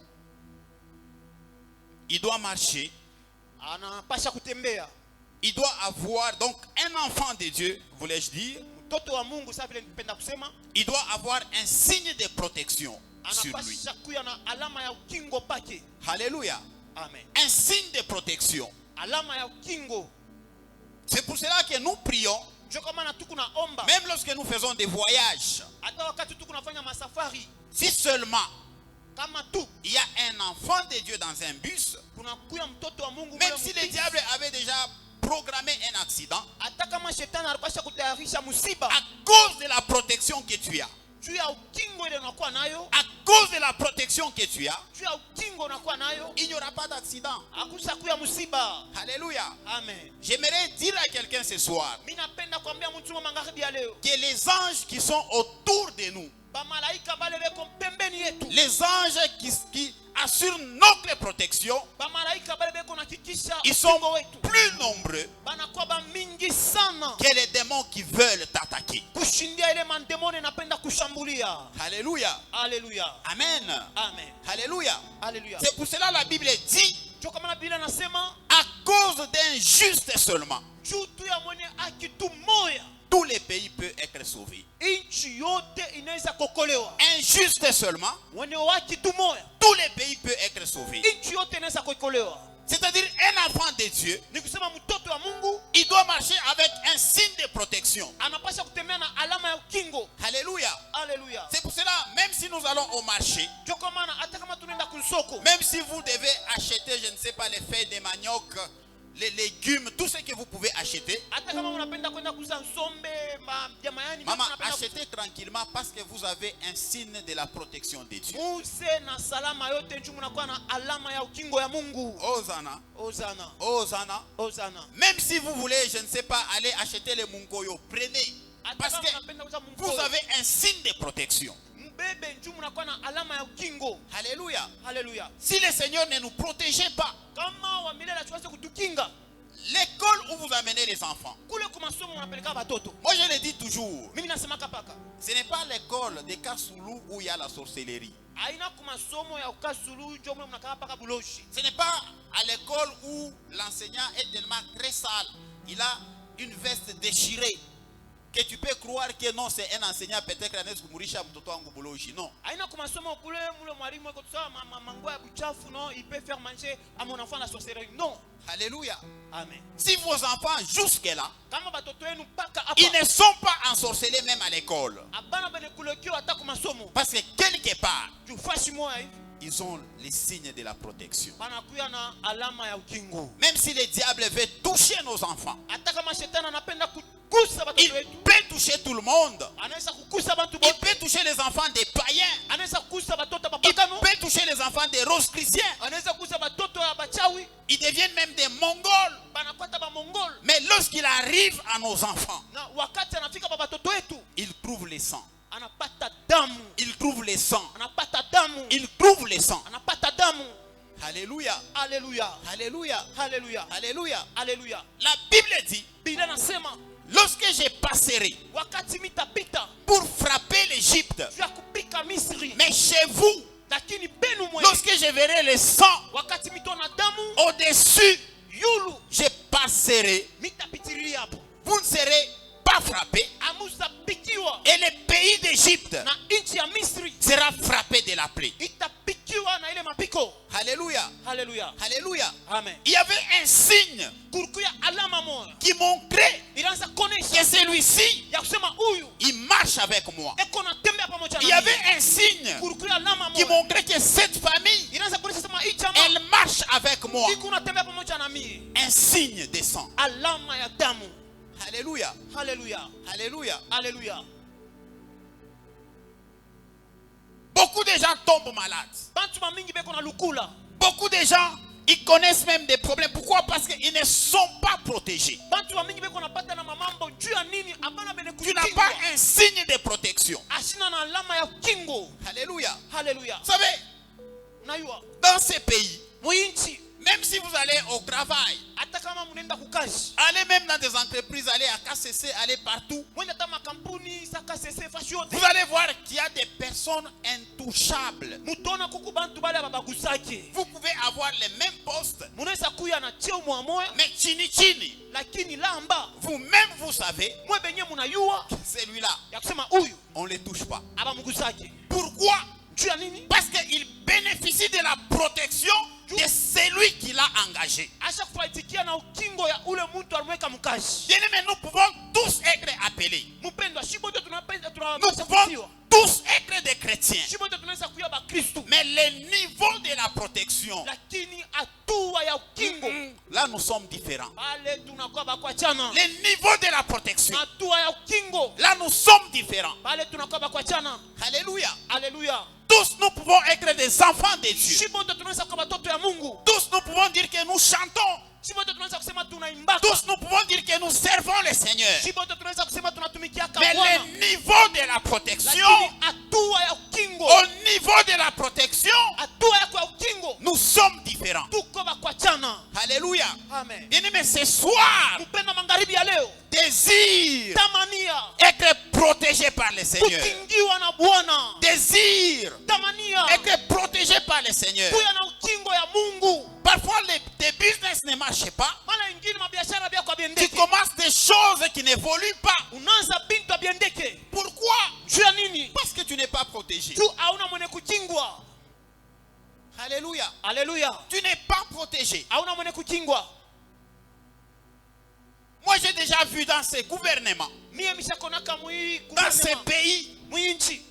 il doit marcher. anapasha kutembea. Il doit avoir, donc un enfant de Dieu, voulais-je dire, Mtoto wa Mungu sasa vile nipenda kusema, il doit avoir un signe de protection sur lui. anapasha kuwa na alama ya ukingo pake. Alléluia. Amen. Un signe de protection. Alama ya ukingo. C'est pour cela que nous prions, Ndio kama na tuko naomba. même lorsque nous faisons des voyages. Hata wakati tuko nafanya masafari, Si seulement kama tu il y a un enfant de Dieu dans un bus, kuna kuya mtoto wa Mungu même mule si le mupisi, diable avait déjà programmé un accident, hata kama shetani alipasha kutayarisha musiba à cause de la protection que tu as, juu ya ukingo ile unakuwa nayo, à cause de la protection que tu as, juu ya ukingo unakuwa nayo, il n'y aura pas d'accident. hakusa kuya musiba. Alléluia. Amen. J'aimerais dire à quelqu'un ce soir Mimi napenda kuambia mtu wa magharibi ya leo, que les anges qui sont autour de nous, ba malaika bale beko pembeni yetu, les anges qui assurent notre protection, ba malaika bale beko nakikisha ils sont ukingo wetu, plus nombreux banakuwa ba mingi sana que les démons qui veulent t'attaquer. kushindia ile mandemoni napenda kushambulia. Alléluia. Haleluya. Amen. Amen. Alléluia. Haleluya. C'est pour cela la Bible dit, Ndio kama Biblia nasema à cause d'un juste seulement, juu tu ya mwenye haki tu moya tous les pays peuvent être sauvés. nchi yote inaweza kokolewa. Un juste seulement, Mwenye haki tu moya tous les pays peuvent être sauvés. nchi yote inaweza kokolewa. C'est-à-dire un enfant de Dieu, Ni kusema mtoto wa Mungu il doit marcher avec un signe de protection. anapaswa kutembea na alama ya ukingo. Alléluia. Haleluya. C'est pour cela, même si nous allons au marché, Ndio kwa maana hata kama tunaenda kusoko, même si vous devez acheter, je ne sais pas, les feuilles de manioc, les légumes, tout ce que vous pouvez acheter, hata kama unapenda kwenda kuuza nsombe, ya mayani, maman, unapenda achetez tranquillement parce que vous avez un signe de la protection de Dieu. muse na salama yote njoo mnakuwa na alama ya ukingo ya Mungu. Hosanna. Ozana. Hosanna. Ozana. Même si vous voulez, je ne sais pas, aller acheter les mungoyo, prenez. Parce Hata que kama unapenda kuuza vous mungoo, avez un signe de protection. mbebe njoo mnakuwa na alama ya ukingo. Alléluia. Haleluya. Si le Seigneur ne nous protégeait pas, Kama wa milele tuweze kutukinga, l'école où vous amenez les enfants, kule kwa masomo unapeleka watoto. moi je le dis toujours, Mimi nasemaka paka ce n'est pas l'école de Kasulu où il y a la sorcellerie. aina kwa masomo ya ukasulu njoo mwe mnakaa paka buloshi. Ce n'est pas à l'école où l'enseignant est tellement très sale, il a une veste déchirée, que tu peux croire que non, c'est un enseignant peut-être anaweza kumurisha mtoto wangu buloshi. Non. Aina kwa masomo kule mule mwalimu yuko sawa mango ya buchafu, non, il peut faire manger à mon enfant la sorcellerie. Non. Alléluia. Amen. Si vos enfants jusque-là, Kama batoto wenu paka hapa ils ne sont pas ensorcelés même à l'école. abana bene kulekio hata kwa masomo. Parce que quelque part, Tufashi moya hivi ils ont les signes de la protection. banakuya na alama ya ukingo. Même si le diable veut toucher nos enfants, Hata kama shetani anapenda kukusa il batoto wetu, peut toucher tout le monde. anaweza kukusa bantu Il bote, peut toucher les enfants des païens. anaweza kukusa batoto Il babakano, peut toucher les enfants des roses chrétiens. anaweza kukusa batoto ya bachawi, Ils deviennent même des mongols. banakwata ba mongol. Mais lorsqu'il arrive à nos enfants, Na wakati anafika baba batoto wetu, il trouve le sang. anapata damu, Il trouve le sang. anapata damu, Il trouve le sang. anapata damu. Alléluia. Haleluya. Alléluia. Haleluya. Alléluia. Haleluya. La Bible dit, Biblia nasema lorsque je passerai wakati mitapita pour frapper l'Égypte, juu ya kupika Misri, mais chez vous, lakini benu mwenye lorsque je verrai le sang wakati mitona damu au-dessus, yulu je passerai. mitapitilia hapo, Vous ne serez pas frappés. amusa pikiwa Et le pays d'Égypte na nchi ya Misri sera frappé de la plaie. itapikiwa na ile mapiko. Alléluia. Haleluya. Alléluia. Amen. Il y avait un signe Kulikuya alama moja qui montrait ilianza que kuonesha celui-ci, ya kusema huyu il marche avec moi. eko natembea pamoja Il y na avait mimi. un signe Kulikuya alama qui moja montrait que cette famille, ilianza kuonesha sema hii jamaa elle marche avec moi. iko natembea pamoja na mimi, Un signe de sang. alama ya damu. Alléluia. Haleluya. Alléluia. Haleluya. Beaucoup de gens tombent malades. Bantu mingi beko na lukula. Beaucoup de gens, ils connaissent même des problèmes. Pourquoi? Parce qu'ils ne sont pas protégés. Bantu mingi beko napata na mamambo juu ya nini abana bene Tu n'as pas un signe de protection. ashina na alama ya kingo. Alléluia. Haleluya. Vous savez, Unajua dans ces pays, muinchi Même si vous allez au travail, hata kama mnaenda kukazi, allez même dans des entreprises, allez à KCC, allez partout. mwenda hata makampuni saka sese fashi yote, Vous allez voir qu'il y a des personnes intouchables. mutona kuku bantu bale babagusake. Vous pouvez avoir les mêmes postes, Munaweza kuya na cheo mwamoya, mais chini chini, lakini lamba vous-même vous savez, mwe benye munayua celui-là, ya kusema huyu on ne les touche pas. abamugusake. Pourquoi? Juu ya nini? Parce qu'il bénéficie de la protection de celui qui l'a engagé. Asha kufaitikia na ukingo ya ule mtu alimweka mkazi. Bien-aimés, nous pouvons tous être appelés. Mpendwa, shibote tunapenda Nous tunapaswa pouvons kufiwa. tous être des chrétiens. Shibote tunaweza kuya ba Kristo. Mais le niveau de la protection, Lakini hatua ya ukingo là nous sommes différents. pale tunakuwa bakwachana. Le niveau de la protection, Hatua ya ukingo là nous sommes différents. pale tunakuwa bakwachana. Alléluia. Haleluya. Tous nous pouvons être des enfants de Dieu. Shibote tunaweza kuwa batoto ya Mungu. Tous nous pouvons dire que nous chantons. Shibote tunaweza kusema tunaimbaka. Tous nous pouvons dire que nous servons le Seigneur. Shibote tunaweza kusema tunatumikia Mais Bwana. le niveau de la protection, Lakini hatua ya ukingo, au niveau de la protection, hatua ya kwa ukingo nous sommes différents. tuko bakwachana. Alléluia. Amen. Bien-aimés, ce soir, Mpendwa, magharibi ya leo désire tamania être protégé par le Seigneur. kukingiwa na Bwana. Désire Tamania être protégé par le Seigneur. kuya na ukingo ya Mungu. Parfois, tes business ne marchent pas. Mara ingine mabiashara byako Tu biendeke, commences des choses qui n'évoluent pas. unaanza bintu biendeke. Pourquoi? Juu ya nini? Parce que tu n'es pas protégé. Juu hauna mwenye kukingwa. Alléluia. Haleluya. Tu n'es pas protégé. Hauna mwenye kukingwa. Moi, j'ai déjà vu dans ces gouvernements, Mie mishakonaka mwi dans ces pays, mwinchi.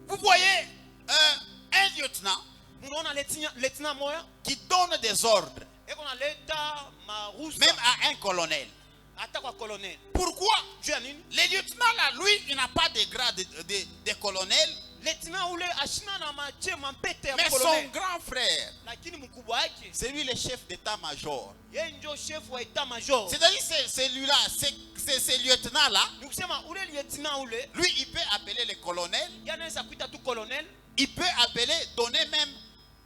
vous voyez un lieutenant Munaona letina moya qui donne des ordres, eko naleta marusa même à un colonel. hata kwa colonel. Pourquoi? Juu ya nini? Le lieutenant là, lui, il n'a pas de grade de colonel, Letina ule ashina na mache mampete ya mais son colonel. grand frère, Lakini mkubwa wake c'est lui le chef d'état-major. yeye ndio chef wa etat major. C'est-à-dire c'est celui-là, c'est ce lieutenant-là, Nikusema ule lieutenant ule lui, il peut appeler le colonel, yanaweza kuita tu colonel, il peut appeler, donner même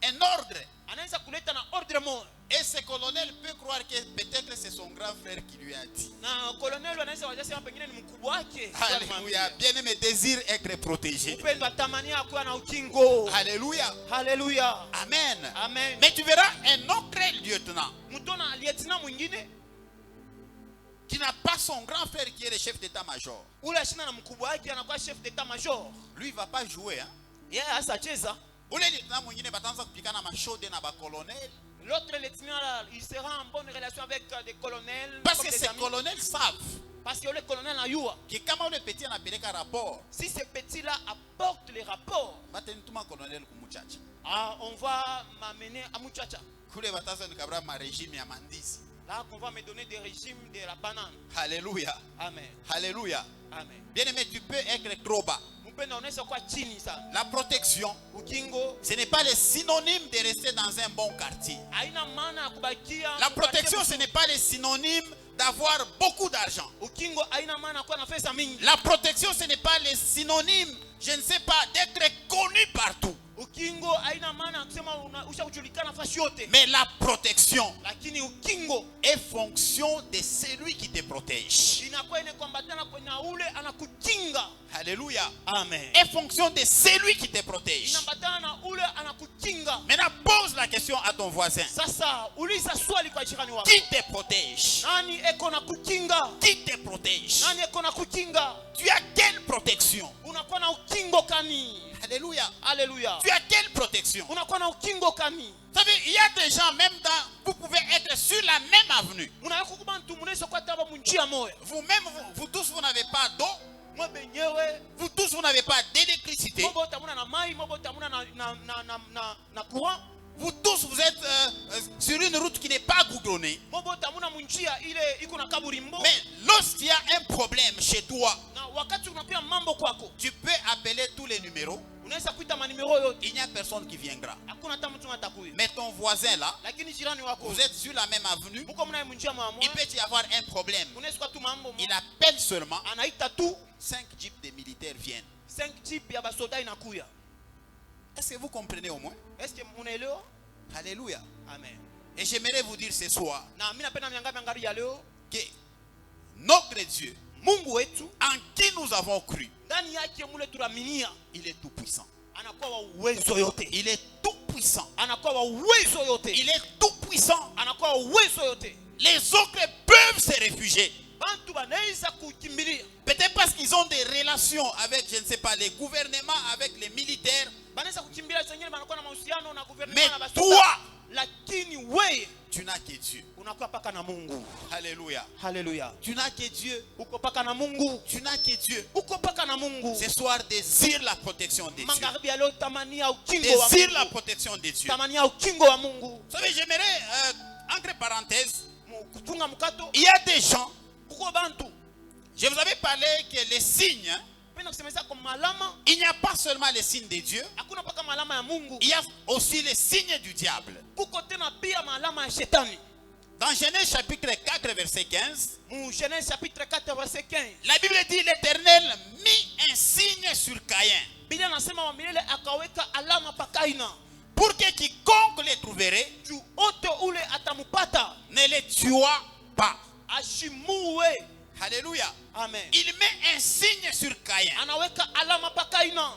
un ordre. anaweza kuleta na ordre moja. Et ce colonel peut croire que peut-être c'est son grand frère qui lui a dit. Na colonel anaweza wajasema pengine ni mkubwa wake. Alléluia. Bien-aimé, désire être protégé. Mpendwa, tamania kuwa na ukingo. Alléluia. Haleluya. Amen. Amen. Mais tu verras un autre lieutenant Mtona lieutenant mwingine qui n'a pas son grand frère qui est le chef d'état-major. ule ashina na mkubwa wake anakuwa chef d'état major. Lui, il ne va pas jouer. Hein? Yeye hasa cheza. Ule lieutenant mwingine batanza kupikana mashode na ba colonel. L'autre lieutenant là, il sera en bonne relation avec des colonels. Parce comme que des ces amis. colonels savent Parce que le colonel a yua. que kama ule petit anapeleka rapport, Si ces petits-là apportent les rapports, batenituma colonel kumuchacha. on va m'amener à Muchacha. Kule bataza nikabra ma régime ya mandizi. Là, on va me donner des régimes de la banane. Alléluia. Amen. Alléluia. Amen. Bien-aimé, tu peux être trop bas. Mpendwa, unaweza kuwa chini sana. La protection, Ukingo ce n'est pas le synonyme de rester dans un bon quartier. haina maana ya kubakia. La protection, ce n'est pas le synonyme d'avoir beaucoup d'argent. Ukingo haina maana ya kuwa na pesa mingi. La protection, ce n'est pas le synonyme, je ne sais pas, d'être connu partout. Ukingo haina maana ya kusema ushakujulikana fasi yote. Mais la protection Lakini ukingo est fonction de celui qui te protège. inakuwa ine kuambatana na ule anakukinga. Alléluia. Amen. Est fonction de celui qui te protège. Inambatana na ule anakukinga. Maintenant, pose la question à ton voisin. Sasa uliza swali kwa jirani wako. Qui te protège? Nani eko na kukinga? Qui te protège? Nani eko na kukinga? Tu as quelle protection? Unakuwa na ukingo kani? Alléluia. Haleluya. Tu as quelle protection? Unakuwa na ukingo kani? Vous savez, il y a des gens, même dans, vous pouvez être sur la même avenue. Unaweza kubantu munaweza kwa taba munjia moya. Vous-même, vous tous, vous n'avez pas d'eau. Mwe benyewe Vous tous, vous n'avez pas d'électricité. mobo tamuna na mai, mobo tamuna na courant. Vous tous, vous êtes sur une route qui n'est pas goudronnée. Mobo tamuna munjia ile iko na kaburimbo. Mais lorsqu'il y a un problème chez toi, Na wakati unakuwa mambo kwako, tu peux appeler tous les numéros. unaweza kuita manimero yote. Il n'y a personne qui viendra. Hakuna hata mtu atakuja. Mais ton voisin là, Lakini jirani wako, vous êtes sur la même avenue, mko mnaye munjia mwa il mwa. peut y avoir un problème. Unaweza kwa tu mambo. Il appelle seulement, Anaita tu 5 jeeps de militaires viennent. 5 jeep ya basoda inakuya. Est-ce que vous comprenez au moins? Est-ce que munaelewa? Alléluia. Amen. Et j'aimerais vous dire ce soir Na mimi napenda mianga ngari ya leo. que notre Dieu, Mungu wetu en qui nous avons cru, ndani yake mule turaminia il est tout puissant. anakuwa wa uwezo yote. Il est tout puissant. Anakuwa wa uwezo yote. Il est tout puissant. Anakuwa wa uwezo yote. Les autres peuvent se réfugier. Bantu banaweza kukimbilia. Peut-être parce qu'ils ont des relations avec, je ne sais pas, les gouvernements, avec les militaires. Banaweza kukimbilia sengine banakuwa na mahusiano na Mais gouvernement na basoda. toi, Lakini wewe tu n'as que Dieu. unakuwa paka na Mungu. Alléluia. Haleluya. Tu n'as que Dieu. Uko paka na Mungu. Tu n'as que Dieu. Uko paka na Mungu. Ce soir, désire la protection de Dieu. Magharibi ya leo tamania ukingo wa Désire la Mungu. protection de Dieu. Tamania ukingo wa Mungu. Vous savez, j'aimerais, entre parenthèses, Kufunga mkato. il y a des gens, Kuko bantu. je vous avais parlé que les signes, Penda kusemeza kwa malama. il n'y a pas seulement les signes de Dieu, Hakuna paka malama ya Mungu. il y a aussi les signes du diable. Kuko tena pia malama ya shetani. Dans Genèse chapitre 4, verset 15, Mu Genèse chapitre 4 verset 15. la Bible dit l'Éternel mit un signe sur Caïn Biblia nasema wa milele akaweka alama pa Kaina. pour que quiconque les trouverait Juu ote ule atamupata ne les tuât pas. ashimuwe. Alléluia. Amen. Il met un signe sur Caïn. Anaweka alama pa Kaina.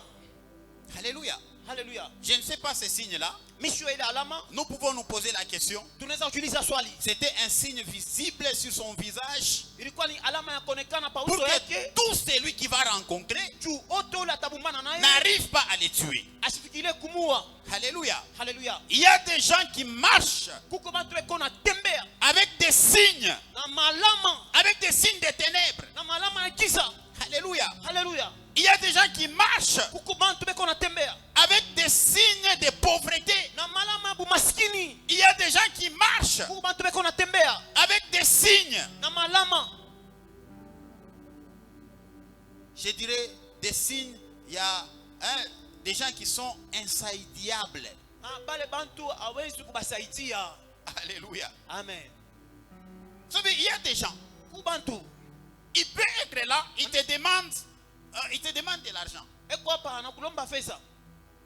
Alléluia. Haleluya. Je ne sais pas ce signe-là. Misho ile alama Nous pouvons nous poser la question. tunaweza kuuliza swali. C'était un signe visible sur son visage Ilikuwa ni alama ya kuonekana pa pour uso que yake. tout celui qui va rencontrer Juu ote ule atabumbana naye n'arrive pas à les tuer. asifikirie kumua. Alléluia. Haleluya. Il y a des gens qui marchent Kuko bantu eko na tembea avec des signes, na malama avec des signes de ténèbres. na malama ya giza. Alléluia. Haleluya. Il y a des gens qui marchent Kuko bantu beko na tembea avec des signes de pauvreté. na malama ya bumaskini. Il y a des gens qui marchent Kuko bantu beko na tembea avec des signes, na malama. je dirais des signes, il y a des gens qui sont insaidiables. Na bale bantu hawezi kubasaidia. Alléluia. Amen. Vous savez, il y a des gens, Kuko bantu il peut être là, il te demande de l'argent. eko hapa anakulomba pesa.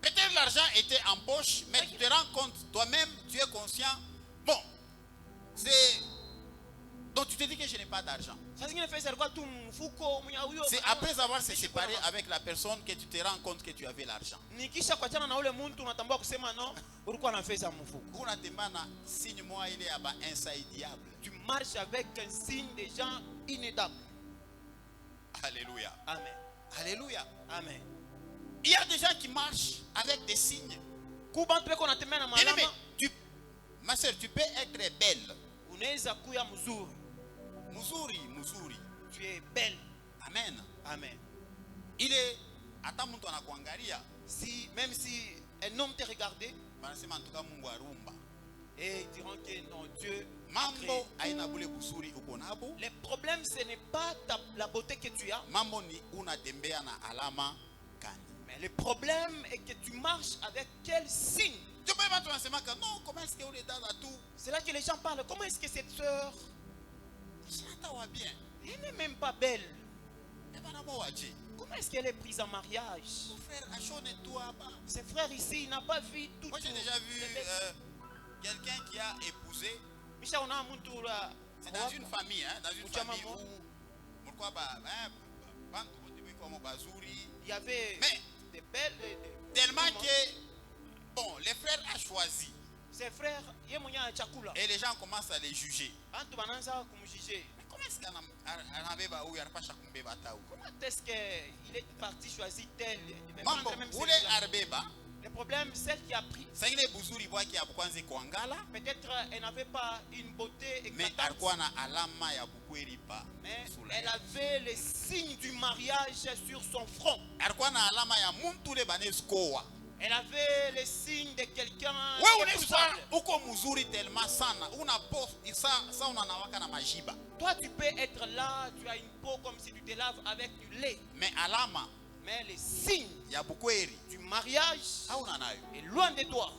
Peut-être l'argent était en poche, mais tu te rends compte, toi-même, tu es conscient. Bon, c'est... Donc tu te dis que je n'ai pas d'argent. Sasa zingine pesa ilikuwa tu mfuko mwenye huyo. C'est après avoir se séparé avec la personne que tu te rends compte que tu avais l'argent. Nikisha kuachana na ule mtu unatambua kusema no, ulikuwa na pesa mfuko. Kuna temana signe moi il est aba insaidiable. Tu marches avec un signe de gens inédables. Alléluia. Amen. Alléluia. Amen. Il y a des gens qui marchent avec des signes. Kubantu beko natembea na Bien-aimé, malama. ma soeur, tu peux être belle. Unaweza kuya mzuri. Muzuri, muzuri. Tu es belle. Amen. Amen. Il est hata mtu anakuangalia. Si même si un homme te regardait Banasema en tout cas Mungu arumba. et ils diront que non, Dieu a Mambo créé. haina bule busuri uko nabo. Le problème ce n'est pas la beauté que tu as, Mambo ni unatembea na alama gani. mais le problème est que tu marches avec quel signe. Tu peux pas tunasema que non, comment est-ce que ule dada tu C'est là que les gens parlent. Comment est-ce que cette sœur, chata wa bien. elle n'est même pas belle. Et bana mo waje. Comment est-ce qu'elle est prise en mariage? Mon frère, achone toi ba. Ses frères ici, il n'a pas vu tout. Moi j'ai déjà vu quelqu'un qui a épousé. Micha, on a un mtu là. C'est dans une famille, hein, dans une Uchama famille mo. où pourquoi ba bantu botebi comme bazuri. Il y avait Mais des belles. tellement que bon, les frères a choisi Ses frères, ye mwenye a chakula. et les gens commencent à les juger. Antu bananza kumjuger. Mais comment est-ce qu'on a ou yarpasha kumbeba taou? Comment est-ce qu'il est parti choisir tel? Mais Mambo prendre même ule celui-là. arbeba Le problème, celle qui a pris, sangine buzuri bwaki abukwanze kuangala peut-être elle n'avait pas une beauté mais éclatante, alikuwa na alama ya bukweli pa mais sura elle yake. avait les signes du mariage sur son front. Alikuwa na alama ya muntu ule baneskoa. Elle avait les signes de quelqu'un Wewe unakuwa épousable. uko mzuri tellement sana una post sa unanawaka na majiba. Toi, tu peux être là, tu as une peau comme si tu te laves avec du lait. Mais alama Mais les signes ya bukweli du mariage hauna nayo. est loin de toi.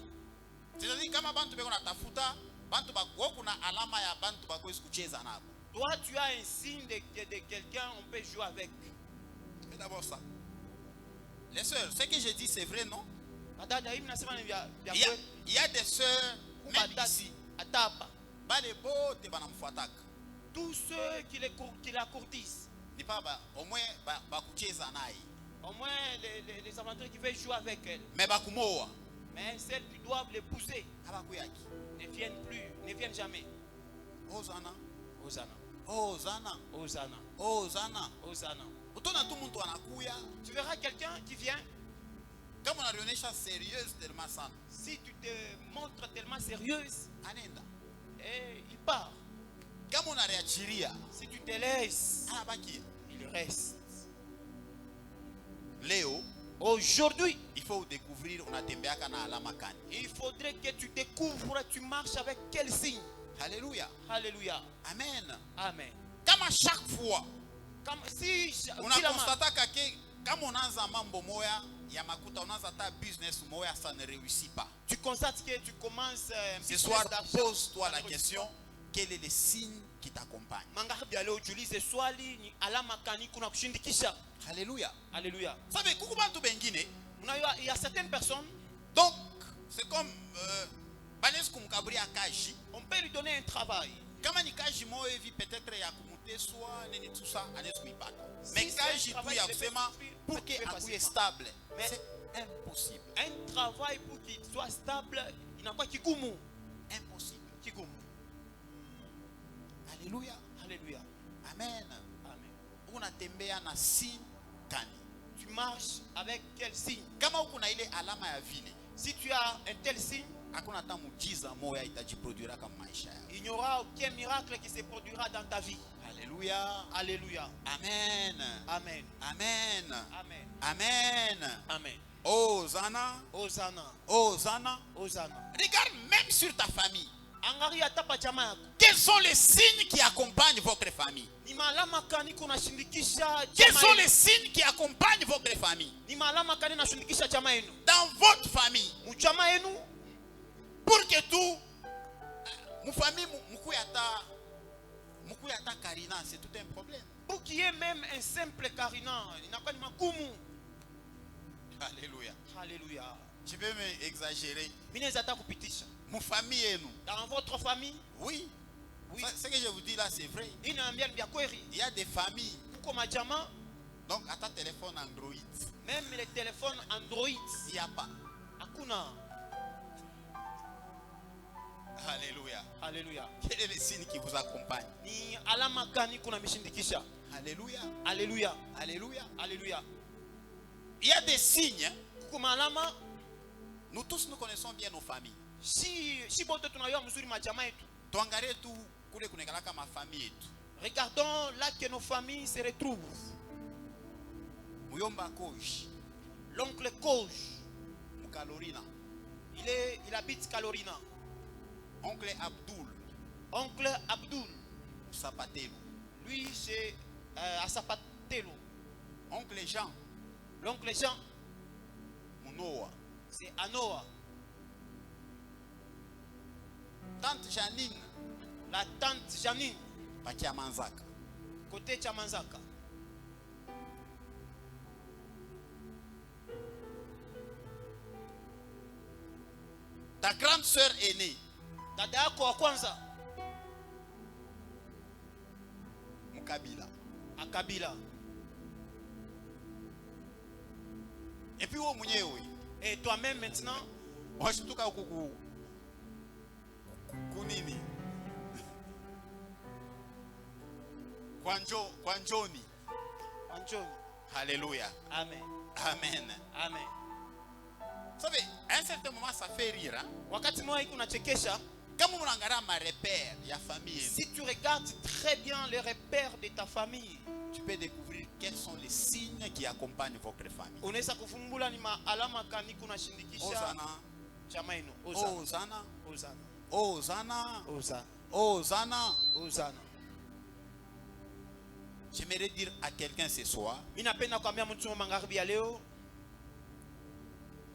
C'est-à-dire kama bantu beko natafuta bantu bako kuna alama ya bantu bako kucheza nabo. Toi, tu as un signe de quelqu'un, on peut jouer avec. C'est d'abord ça. Les sœurs, ce que je dis c'est vrai, non? Madada, hii mnasema ni vya Il y a, kweli. il y a des sœurs, même ici, atapa. bale bote banamfuataka Tous ceux qui la courtisent, ni pa au moins bakucheza naye au moins les aventuriers qui veulent jouer avec elle. me bakumoa Mais celles qui doivent l'épouser abakuyaki. ne viennent plus, ne viennent jamais. Ozana, Hosanna, Ozana, Hosanna, Ozana. Hosanna. Utona tu muntu anakuya Tu verras quelqu'un qui vient, kama unalionyesha serieuse tellement sana si tu te montres tellement sérieuse, anenda, et il part. kama unareachiria Si tu te laisses, anabakia. il reste. Leo Aujourd'hui, il faut découvrir unatembeaka na alama kani. il faudrait que tu découvres, tu marches avec quel signe. Haleluya, Alléluia. amen. Amen. Kama chaque fois Comme si unakonstataka ke kama unaanza mambo moya ya makuta, unaanza ta business moya, ça ne réussit pas. tu constates que tu commences un Ce business soir, d'argent, pose-toi la ça ne question, quel est le signe qui t'accompagne? Mangabi leo ujiulize swali ni alama kani kuna kushindikisha. Alléluia. Alléluia. Sabe kuku bantu bengine, Unajua il y a certaines personnes, donc c'est comme banes kumkaburi akaji. on peut lui donner un travail. Kama ni kaji moyo hivi peut-être ya kumuteswa nini tout ça anaweza kuipata. Si Mais c'est un kaji tu travail ya qui kusema peut se pour faire, que tu peux akuye facilement. stable, Mais- c'est impossible. Un travail pour qu'il soit stable, il n'a pas kigumu. Impossible. Kigumu. Alléluia. Alléluia. Amen. Amen. Unatembea na signe kani. Tu marches avec quel signe? Kama uko na ile alama ya vile, Si tu as un tel signe, hakuna hata muujiza moya itajiproduira kama maisha yako. il n'y aura aucun miracle qui se produira dans ta vie. Alléluia. Alléluia. Amen. Amen. Amen. Amen. Amen. Amen. Hosanna. Hosanna. Hosanna. Hosanna. Regarde même sur ta famille. Angalia tapa chama yako. Quels sont les signes qui accompagnent votre famille? Ni malama kani kunashindikisha Quels chama sont les yenu? signes qui accompagnent votre famille? Ni malama kani nashindikisha chama yenu? Dans votre famille. Mchama yenu Pour que tout mon famille mukuyata karina, c'est tout un problème. pour qu'il y ait même un simple carina, inakuwa ni magumu. Alléluia. Alléluia. Je vais m'exagérer. Mimi naweza hata kupitisha. Mon famille et nous. Dans votre famille, Oui. Oui. Ce que je vous dis là, c'est vrai. inaambia ni vya kweli. Il y a des familles. Kuko majama, Donc, à ta téléphone Android, même les téléphones Android, il n'y a pas. hakuna. Alléluia. Alléluia. Quel est le signe qui vous accompagne? Ni alama gani kuna mishindikisha? Alléluia. Alléluia. Alléluia. Alléluia. Il y a des signes. Kuko malama, Nous tous, nous connaissons bien nos familles. si bote tunayua mzuri majama yetu. Tuangalie tu kule kunekalaka mafamille yetu. Regardons là que nos familles se retrouvent. Muyomba Koji, L'oncle Koj, Mukalorina, il habite Kalorina. oncle Abdul, Oncle Abdul, Sapatelo, lui c'est à Sapatelo. oncle Jean, L'oncle Jean, Munoa, c'est à Noah. tante Janine, La tante Janine, Pakiamanzaka. côté Chamanzaka. Ta grande sœur aînée, Dada yako wa kwanza, Mukabila. Akabila. Et puis au mwenyewe, Et toi-même maintenant, washituka huku kunini? Kwa Njoni. Anjoni. Alléluia. Amen. Amen. Amen. Vous savez, à un certain moment, ça fait rire. Hein? Wakati mwa hiki unachekesha, Kama unaangalia ma repère ya famille, si tu regardes très bien les repères de ta famille, tu peux découvrir quels sont les signes qui accompagnent votre famille. unaweza kufumbula ni maalama kani kunashindikisha Hosanna, chama yenu. Hosanna. Hosanna, Hosanna. Hosanna, Hosanna. Hosanna. Hosanna. J'aimerais dire à quelqu'un ce soir, Mimi napenda kuambia mtu magharibi ya leo,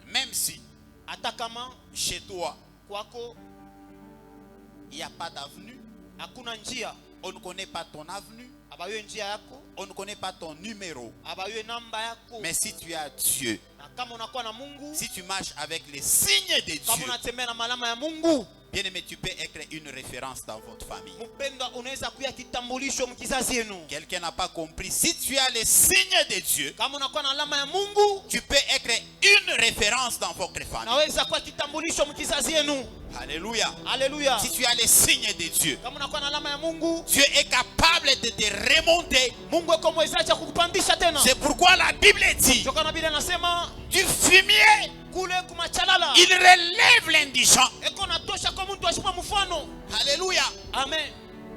même si hata kama chez toi, kwako il n'y a pas d'avenue, hakuna njia, on ne connaît pas ton avenue, abaywe njia yako, on ne connaît pas ton numéro, abaywe namba yako. mais si tu as Dieu, Na kama unakuwa na Mungu, si tu marches avec les signes de kama Dieu, unatembea na malama ya Mungu, Bien-aimé, tu peux être une référence dans votre famille. Mpendwa, unaweza kuwa kitambulisho mkizazi yenu. Quelqu'un n'a pas compris. Si tu as les signes de Dieu, Kama unakuwa na alama ya Mungu, tu peux être une référence dans votre famille. naweza kuwa kitambulisho mkizazi yenu. Alléluia. Haleluya. Si tu as les signes de Dieu, Kama unakuwa na alama ya Mungu, Dieu est capable de te remonter. Mungu yuko mwezaji wa kukupandisha tena. C'est pourquoi la Bible dit, Ndio kana Biblia inasema du fumier, kule kumachalala il relève l'indigent. eko natosha kwa mtu ashipa mfano. Alléluia. Amen.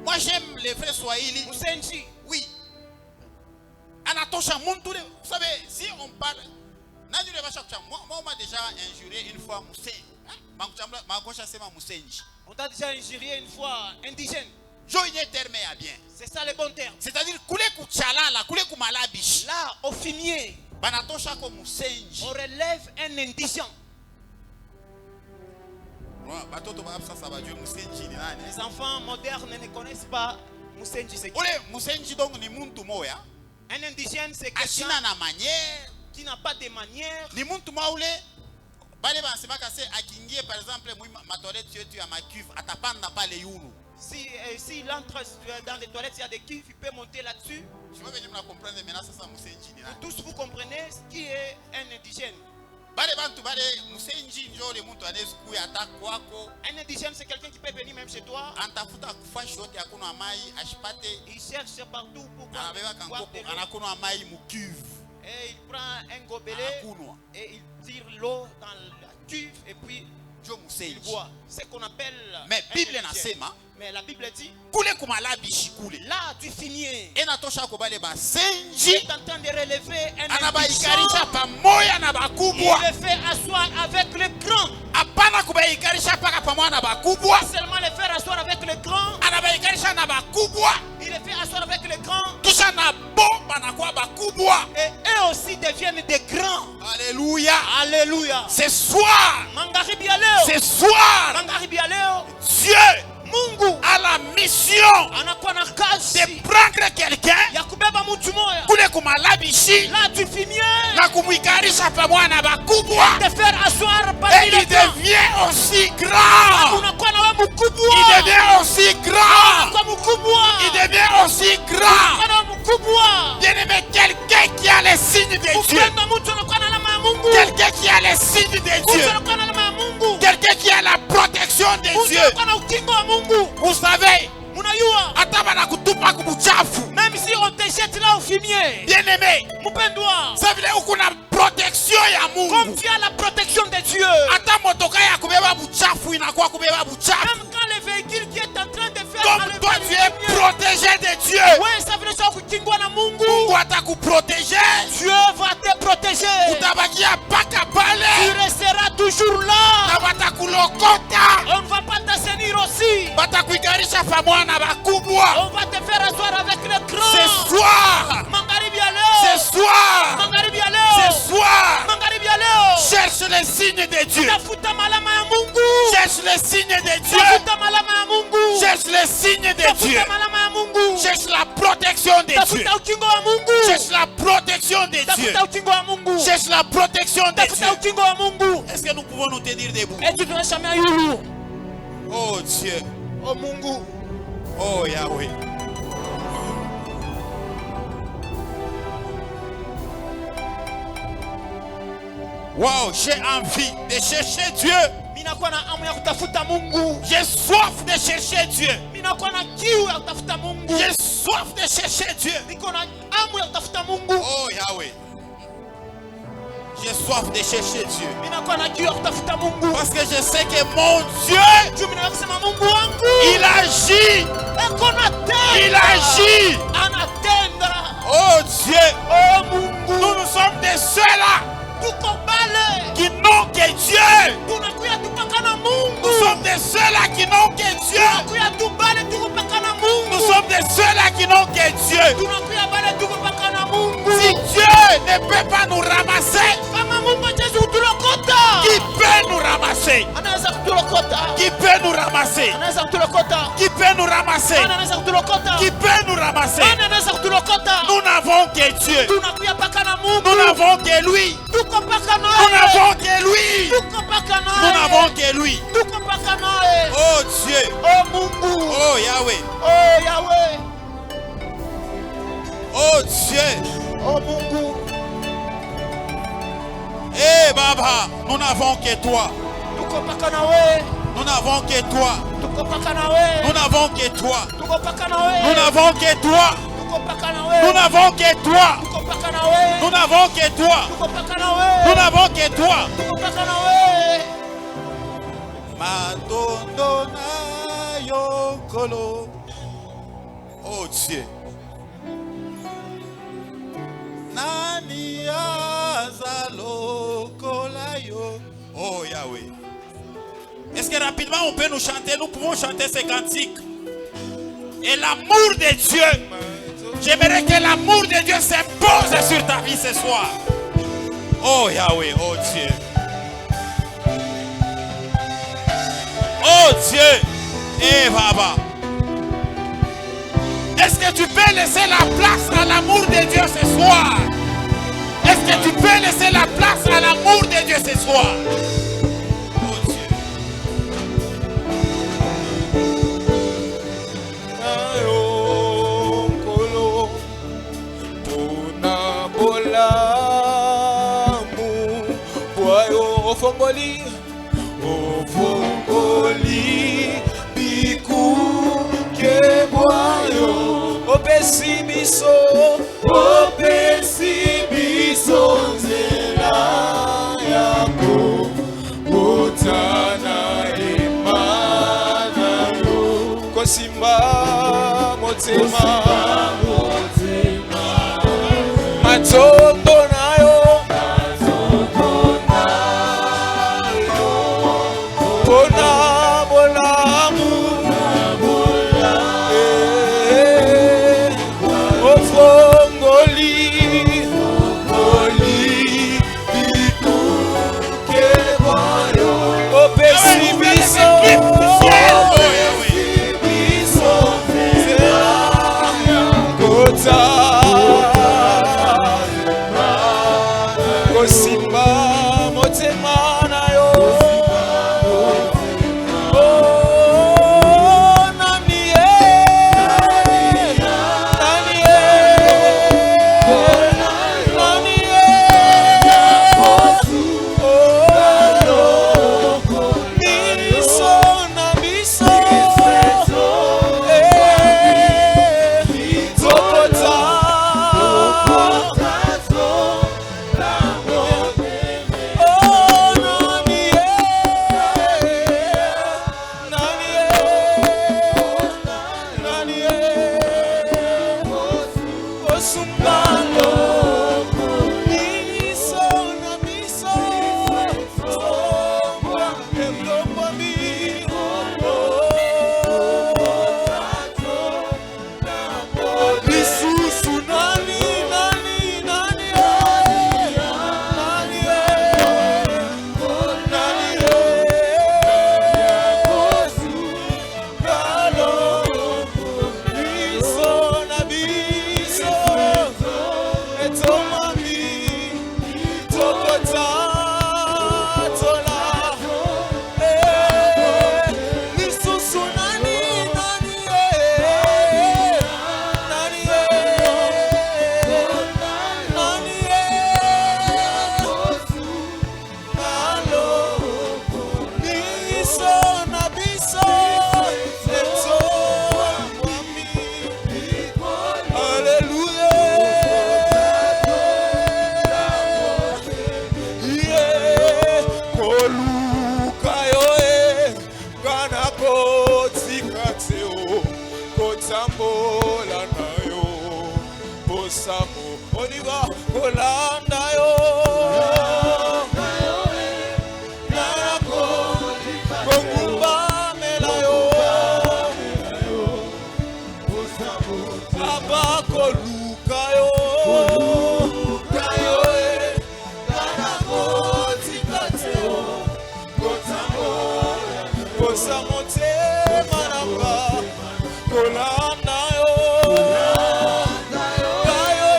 Moi j'aime les frères Swahili. Musenji. Oui. Anatosha muntu. Vous savez, si on parle, moi on m'a déjà injurié une fois Musenji. On t'a déjà injurié une fois indigène. Bien. C'est ça le bon terme. C'est-à-dire kule kuchalala, kule kumalabish. Là, au fumier, Banatosha ko Musenji. on relève un indigent. Les enfants modernes ne connaissent pas Musenji. C'est qui? Ule Musenji donc ni muntu moya. Un indigène, c'est quelqu'un Ashina na manière. qui n'a pas de manière. Ni muntu maule. Bale basemaka se akingie par exemple ma toilette tu as ma cuve atapanda pale yulu. Si il entre dans les toilettes, il y a des cuves, il peut monter là-dessus. Je veux venir me comprendre maintenant ça Musenji ni. Tous vous comprenez ce qui est un indigène. Bale bantu bale Musenji njole muntu aneziku ata kwako. Un indigène, c'est quelqu'un qui peut venir même chez toi. Antafuta kufa shoti akuna mai ashipate. Il cherche partout pour boire de l'eau. Anakuna mai mu cuve. Et il prend un gobelet et il tire l'eau dans la cuve et puis il boit. C'est ce qu'on appelle. Mais Bible nasema. Mais la Bible dit. Kule kumalabishi kule. Là tu finis. Enatosha ko bale basenji. Il est en train de relever un anabaikarisha pamoja na bakubwa. Il le fait asseoir avec les grands. Hapana kubaikarisha paka pamoja na bakubwa. Pas seulement le faire asseoir avec les grands. Anabaikarisha na bakubwa. Il le fait asseoir avec les grands. Kisha na bomba na kwa bakubwa. Et eux aussi deviennent des grands. Alléluia. Alléluia. Ce soir. Magharibi ya leo. Ce soir. Magharibi ya leo. Dieu. Mungu a la mission anakuwa na kazi de prendre quelqu'un ya kubeba mtu moja kule kumalabishi là tu finis na kumuikarisha pamoja na bakubwa de faire asseoir et il devient aussi grand. Unakuwa na wewe mkubwa. Il devient aussi grand. Kwa mkubwa. Il devient aussi grand. Unakuwa mkubwa. Bien-aimé, quelqu'un qui a les signes de Dieu. Ukipenda mtu anakuwa na alama ya Mungu. Quelqu'un qui a les signes de Dieu. Anakuwa na alama ya Mungu. Quelqu'un qui a la protection de Dieu. Anakuwa na ukingo wa Mungu. Vous savez, unajua hata banakutupa kubuchafu. Même si on te jette là au fumier. Bien-aimé, mpendwa, ça veut dire kuna protection ya Mungu. Comme tu as la protection de Dieu. Hata motoka ya kubeba buchafu inakuwa kubeba buchafu. Même quand le véhicule qui est en train de faire comme toi tu es protégé de Dieu. Ouais, ça veut dire kukingwa na Mungu. Mungu atakuprotéger. Dieu va te protéger. Utabakia paka pale. Tu resteras toujours là. Na batakulokota. On ne va pas t'assainir aussi. Batakuikarisha pamoja na bakubwa. On va te faire asseoir avec les grands. Ce soir. Magharibi ya leo. Ce soir. Magharibi ya leo. Ce soir. Magharibi ya leo. Cherche les signes de Dieu. Tafuta malama ya Mungu. Cherche les signes de Dieu. Tafuta malama ya Mungu. Cherche les signes de Dieu. Tafuta malama ya Mungu. Cherche la protection de Dieu. Tafuta ukingo wa Mungu. Cherche la protection de Dieu. Tafuta ukingo wa Mungu. Cherche la protection de Dieu. Tafuta ukingo wa Mungu. Est-ce que nous pouvons nous tenir debout? Et tu dois jamais yulu. Oh Dieu. Oh Mungu. Oh Yahweh. Wow, j'ai envie de chercher Dieu. Minakuwa na hamu ya kutafuta Mungu. J'ai soif de chercher Dieu. Minakuwa na kiu ya kutafuta Mungu. J'ai soif de chercher Dieu. Niko na hamu ya kutafuta Mungu. Oh Yahweh. J'ai soif de chercher Dieu. Minakuwa na kiu ya kutafuta Mungu. Parce que je sais que mon Dieu, Mungu wangu, il agit. Il agit. Anatenda. Oh Dieu. Oh Mungu. Nous sommes des ceux-là qui n'ont que Dieu. Nous sommes des ceux-là qui n'ont que Dieu. Nous sommes des ceux-là qui n'ont que Dieu. Si Dieu ne peut pas nous ramasser, qui peut nous ramasser? Qui peut nous ramasser? Qui peut nous ramasser? Qui peut nous ramasser? Nous n'avons que Dieu. tunakuya paka na Mungu. Nous n'avons que lui. Tuko paka Nous naye. n'avons que lui. Tuko paka Nous naye. n'avons que lui. Tuko paka naye. Oh Dieu. Oh Mungu. Oh Yahweh. Oh Yahweh. Oh Dieu. Oh Mungu. Eh Baba, nous n'avons que toi. Tuko paka nawe. Nous n'avons que toi. Tuko paka nawe. Nous n'avons que toi. Tuko paka nawe. Nous n'avons que toi. Tuko paka nawe. Nous n'avons que toi. Tuko paka nawe. Nous n'avons que toi. Tuko paka nawe. Nous n'avons que toi. Tuko paka nawe. Madondo na yokolo. Oh Dieu. Nani azalo kolayo. Oh Yahweh. Est-ce que rapidement on peut nous chanter? Nous pouvons chanter ces cantiques. Et l'amour de Dieu. J'aimerais que l'amour de Dieu s'impose sur ta vie ce soir. Oh Yahweh, oh Dieu. Oh Dieu. Eh Baba. Est-ce que tu peux laisser la place à l'amour de Dieu ce soir? Est-ce que tu peux laisser la place à l'amour de Dieu ce soir? Oh Dieu. Ofongoli, ofongoli, biku kebwayo, opesi biso nzela yako, botana emana yo, kosimba motema, matondo na yo.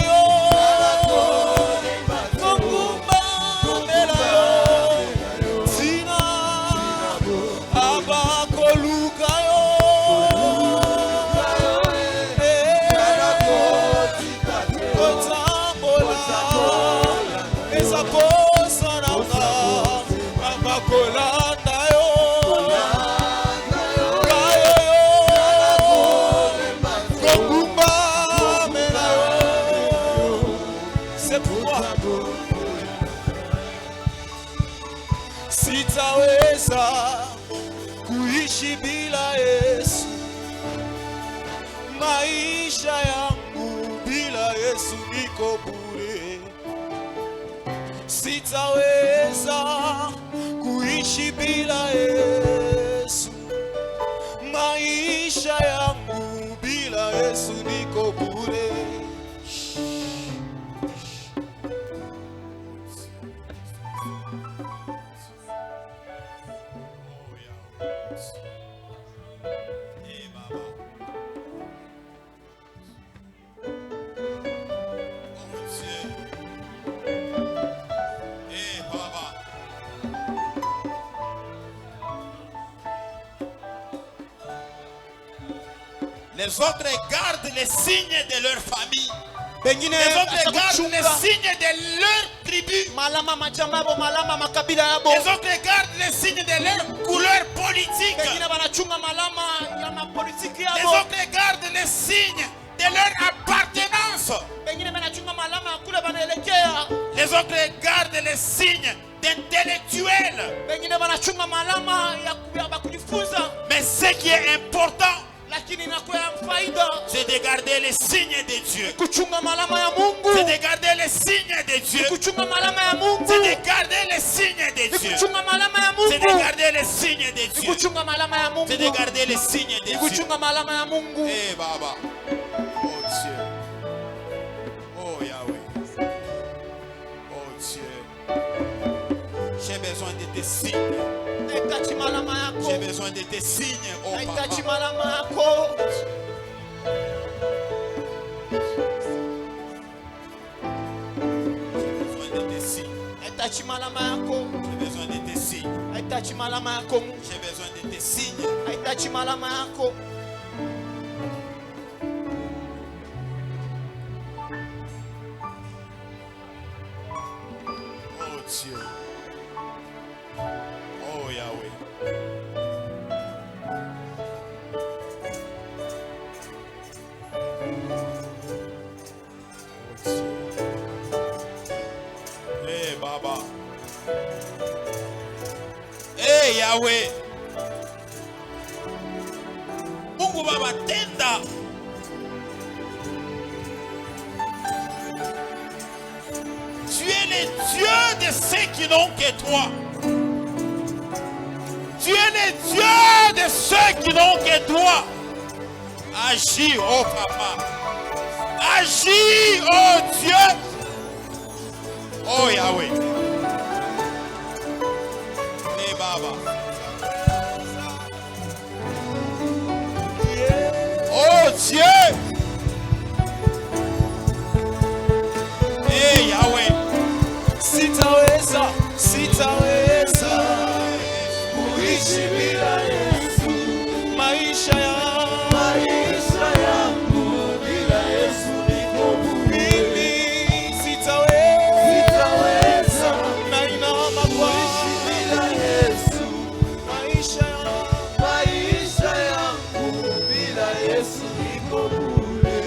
Yo sitaweza kuishi bila Yesu. Maisha yangu bila Yesu niko bure. Sitaweza kuishi bila Yesu. Maisha yangu bila Yesu niko bure. Les autres gardent les signes de leur famille. Les autres gardent les signes de leur tribu. Les autres gardent les signes de leur couleur politique. Les autres gardent les signes de leur appartenance. Les autres gardent les signes d'intellectuels. Mais ce qui est important, c'est de garder les signes de Dieu. C'est de garder les signes de Dieu. C'est de garder les signes de Dieu. C'est de garder les signes de Dieu. C'est de garder les signes de Dieu. Eh Baba. Oh Dieu. Oh Yahweh. Oh Dieu. J'ai besoin de tes signes. J'ai besoin de tes signes, oh Papa. J'ai besoin de tes signes. J'ai besoin de tes signes. J'ai besoin de tes signes. Oh Dieu. Oh Yahweh. Hey Baba. Hey Yahweh. Mungu Baba tenda. Tu es le Dieu de ceux qui n'ont que toi. Tu es le Dieu de ceux qui n'ont que toi. Agis, oh Papa. Agis, oh Dieu. Oh Yahweh. Eh Baba. Oh Dieu. Eh Yahweh. Sitaweza kuishi bila Yesu. Maisha yangu bila Yesu niko bure. Mimi sitaweza na inaomba kuishi bila Yesu. Maisha yangu bila Yesu niko bure.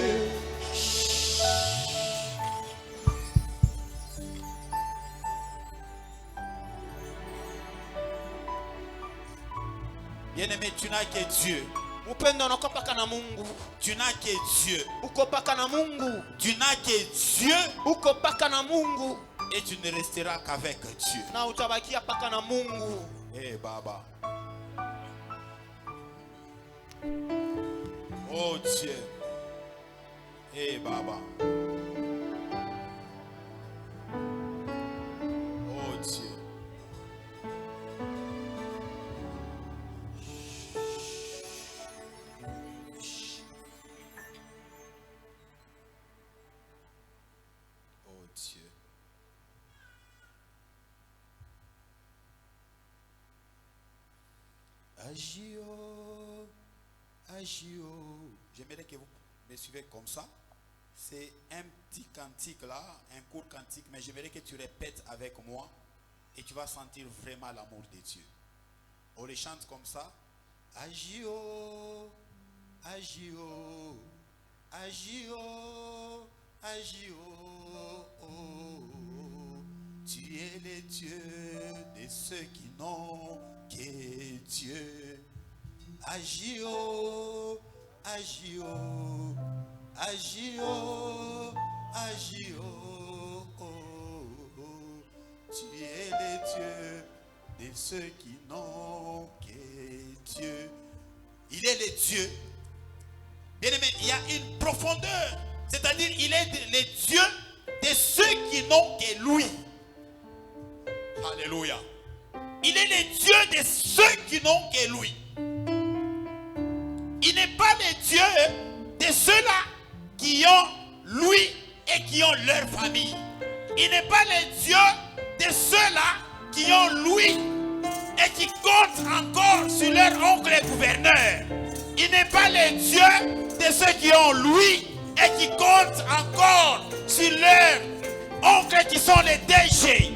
Bien-aimé, tu n'as que Dieu. Tu n'as que Dieu. Tu n'as que Dieu. Et tu ne resteras qu'avec Dieu. Eh Baba. Oh Dieu. Eh Baba. Oh Dieu. Dieu. Agio, agio. J'aimerais que vous me suivez comme ça. C'est un petit cantique là, un court cantique, mais j'aimerais que tu répètes avec moi et tu vas sentir vraiment l'amour de Dieu. On les chante comme ça. Agio, agio, agio, agio. Tu es le Dieu de ceux qui n'ont que Dieu. Agis, oh, agis, oh, agis, oh, agis, oh, oh, oh. Tu es le Dieu de ceux qui n'ont que Dieu. Il est le Dieu. Bien aimé, il y a une profondeur. C'est-à-dire, il est le Dieu de ceux qui n'ont que lui. Alléluia. Il est le Dieu de ceux qui n'ont que lui. Il n'est pas le Dieu de ceux-là qui ont lui et qui ont leur famille. Il n'est pas le Dieu de ceux-là qui ont lui et qui comptent encore sur leur oncle gouverneur. Il n'est pas le Dieu de ceux qui ont lui et qui comptent encore sur leur oncle qui sont les DG.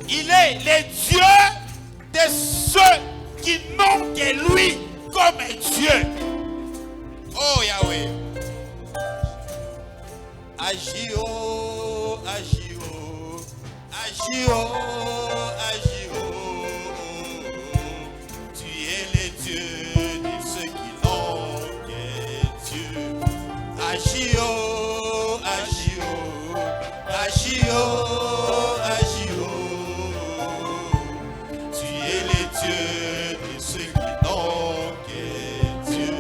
Il est le Dieu de ceux qui n'ont que lui comme Dieu. Oh Yahweh. Agis, oh, agis, oh, agis, oh, agis, oh. Tu es le Dieu de ceux qui n'ont que Dieu. Agis, oh, agis, oh, agis, oh, agis, oh. Tu es le Dieu de ceux qui n'ont que Dieu.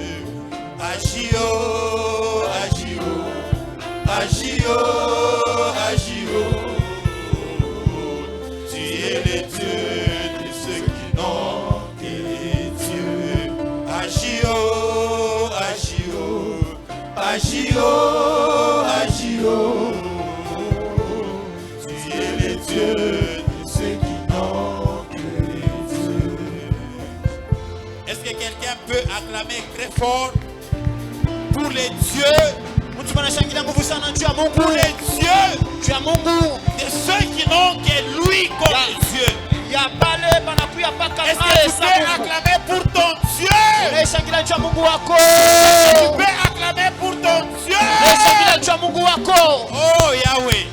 Agis, oh, agis, oh, agis, oh, agis, oh. Tu es le Dieu de ceux qui n'ont que Dieu. Agis, oh, agis, oh, agis, oh, agis, oh. Tu es le Dieu de ceux qui n'ont que Dieu. Est-ce que quelqu'un peut acclamer très fort pour les dieux? Pour les dieux de ceux qui n'ont que lui comme Dieu. Est-ce que tu peux acclamer pour ton Dieu? Est-ce que tu peux acclamer pour ton Dieu? Oh Yahweh.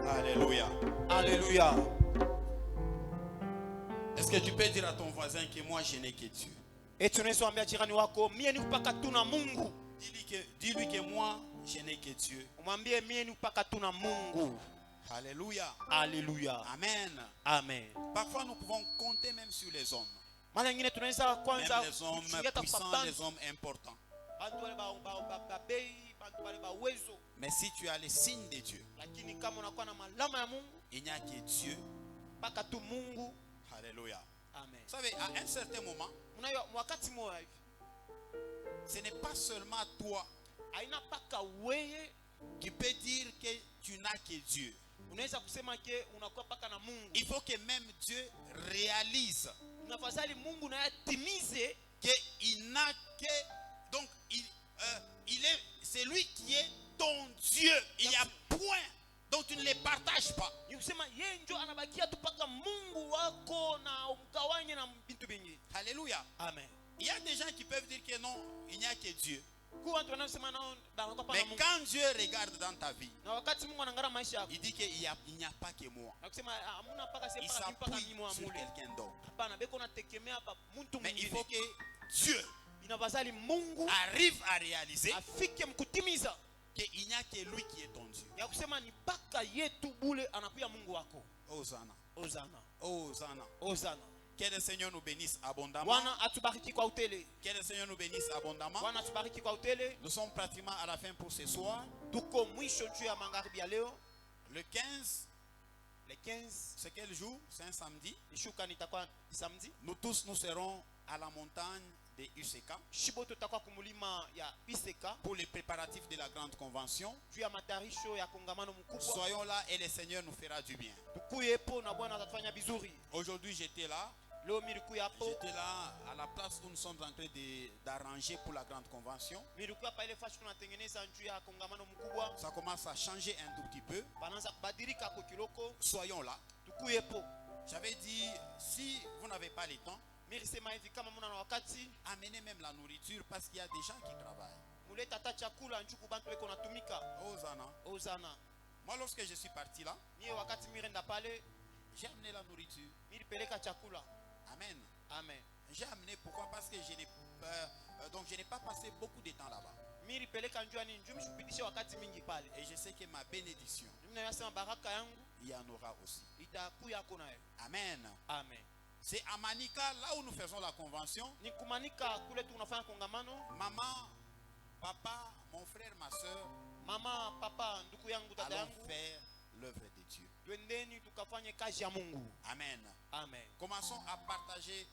Alléluia. Alléluia. Est-ce que tu peux dire à ton voisin que moi je n'ai que Dieu? Et tunaweza kuambia jirani wako mie ni mpaka tu na Mungu. Dis-lui que moi je n'ai que Dieu. Umwambie mie ni mpaka tu na Mungu. Alléluia. Alléluia. Amen. Amen. Parfois nous pouvons compter même sur les hommes. Mara nyingine tunaweza kwanza Même les hommes puissants, les hommes importants. Bantu wale ba bei, bantu wale ba uwezo. Mais si tu as les signes de Dieu, Lakini kama unakuwa na malama ya Mungu, il n'y a que Dieu. mpaka tu Mungu. Alléluia. Amen. Vous savez, à un certain moment, Unayo wakati moja hivi. ce n'est pas seulement toi Haina paka weye qui peux dire que tu n'as que Dieu. unaweza kusema ke unakuwa paka na Mungu. Il faut que même Dieu réalise Unafadhali Mungu na yatimize qu'il n'a que... Donc, c'est lui qui est ton Dieu. Il n'y a point dont tu ne les partages pas. ni kusema yeye ndio anabakia tu paka Mungu wako na umgawanye na vitu vingi. Alléluia. Amen. Il y a des gens qui peuvent dire que non, il n'y a que Dieu. Kwa watu wanasema nao banakuwa paka Mais Mungu. quand Dieu regarde dans ta vie, Na wakati Mungu anaangalia maisha yako, il dit qu'il n'y a pas que moi. na kusema hamuna paka Il sepa mpaka s'appuie nyimo sur amule. quelqu'un d'autre. Hapana, beko nategemea hapa mtu Mais il mwingine. faut que Dieu Inafadhali Mungu arrive à réaliser afike mkutimiza qu'il n'y a que lui qui est ton Dieu. ya kusema ni paka yetu bule anakuya Mungu wako. Hosanna. Ozana. Hosanna. Ozana. Que le Seigneur nous bénisse abondamment. Bwana atubariki kwa utele. Que le Seigneur nous bénisse abondamment. Bwana atubariki kwa utele. Nous sommes pratiquement à la fin pour ce soir. Tuko mwisho juu ya magharibi ya leo. Le 15, Le 15 c'est quel jour? C'est un samedi. ishuka nitakuwa samedi. Nous tous, nous serons à la montagne de UCK Shibo tutakuwa kumulima ya Iseka pour les préparatifs de la grande convention. juu ya matayarisho ya kongamano mkubwa. Soyons là et le Seigneur nous fera du bien. Tukuyepo na Bwana atatufanya vizuri. Aujourd'hui, j'étais là. Leo nilikuwa hapo. J'étais là à la place où nous sommes en train d'arranger pour la grande convention. Nilikuwa pa ile fashi tunatengeneza juu ya kongamano mkubwa. Ça commence à changer un tout petit peu. Banaanza kubadilika kwa kiloko. Soyons là. Tukuyepo. J'avais dit, si vous n'avez pas le temps, mirisema hivi kama muna na wakati amener même la nourriture parce qu'il y a des gens qui travaillent. muleta hata chakula njuku bantu beko natumika. Hosanna. Ozana. Moi, lorsque je suis parti là, Mie wakati mirenda pale j'ai amené la nourriture. miripeleka chakula. Amen. Amen. J'ai amené, pourquoi? Parce que je n'ai pas passé beaucoup de temps là-bas. Miripeleka njua ni njumi shupitishe wakati mingi pale. Et je sais que ma bénédiction, Mimi nasema baraka yangu il y en aura aussi. itakuya kona nayo. Amen. Amen. C'est à Manika, là où nous faisons la convention. Ni kumanika kule tunafanya kongamano. Maman, papa, mon frère, ma soeur, Mama, papa, ndugu yangu, dada allons yangu, faire l'œuvre de Dieu. twendeni tukafanye kazi ya Mungu. Amen. Amen. Commençons à partager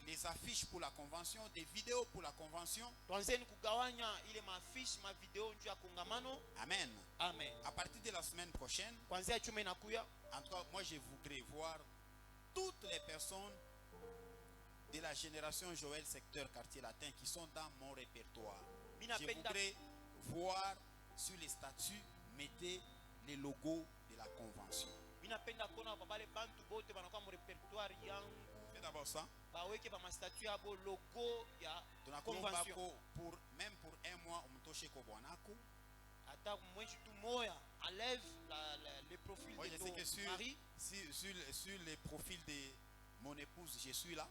les affiches pour la convention, des vidéos pour la convention. Tuanzeni kugawanya ile mafishi, mavideo njuu ya kongamano. Amen. Amen. À partir de la semaine prochaine, Kwanzia chuma inakuya. en tout cas, moi je voudrais voir toutes les personnes de la génération Joël secteur quartier latin qui sont dans mon répertoire. Je voudrais voir sur les statuts, mettez les logos de la convention. Minapenda kona babale bantu bote banakuwa mu repertoire yangu. Fais d'abord ça. Baweke ba statut yabo logo ya convention. Même pour un mois, on touche Kobwanako. Ata mwenji tu moya enlève le profil Moi, de je sais que ton mari. sur les profils de mon épouse, je suis là.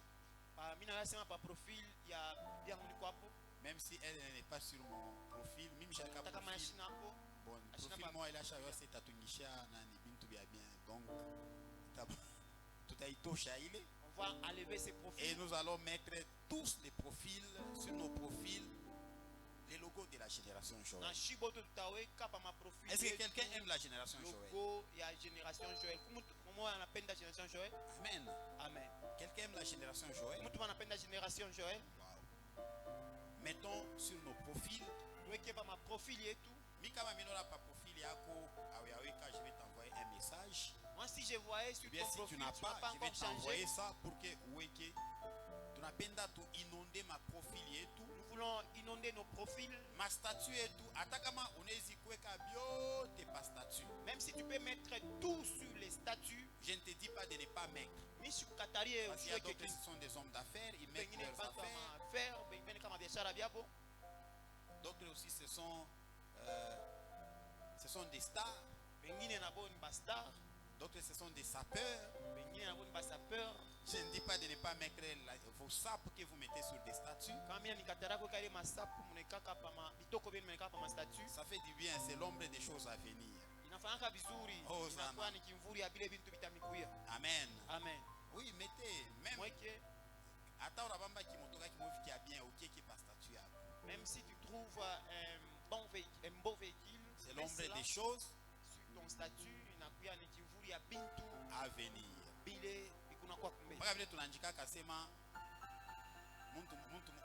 Mina nasema pa profil ya yangu liko hapo. Même si elle n'est pas sur mon profil, même j'ai un Taka profil. mashina hapo. Bon, profil moi, il a changé, c'est Tatunisha, Nani, Bintou bien. Donc, tout a été chaillé. On va enlever ces profils. Et nous allons mettre tous les profils, sur nos profils, les logos de la génération Joël. Na shiboto tutaweka pa ma profil. Est-ce que quelqu'un aime la génération Joël? Logo ya génération Joël. Comment anapenda génération Joël? Amen. Amen. Quelqu'un aime la génération Joël? Mtu anapenda génération Joël. Wow. Mettons sur nos profils. Tuweke pa ma profil yetu. Mikama minora pa profil yako, aweka, je vais t'envoyer un message. Moi si je voyais sur Bien, ton si profil, tu n'as pas, je vais encore t'envoyer changé. ça pour que Weke, tu n'as pas inonder ma profil et tout. Nous voulons inonder nos profils. Ma statue et tout. Atakama onezi kweka bio te pas statue. Même si tu peux mettre tout sur les statuts. Je ne te dis pas de ne pas mettre. Parce qu'il y a d'autres qui sont des hommes d'affaires, ils mettent leurs affaires. D'autres aussi ce sont des stars. D'autres ce sont des sapeurs. Je ne dis pas de ne pas mettre vos sapes que vous mettez sur des statues. Ça fait du bien, c'est l'ombre des choses à venir. Amen. Amen. Oui, mettez même. Même si tu trouves un beau véhicule, c'est l'ombre des choses sur ton statut, à venir.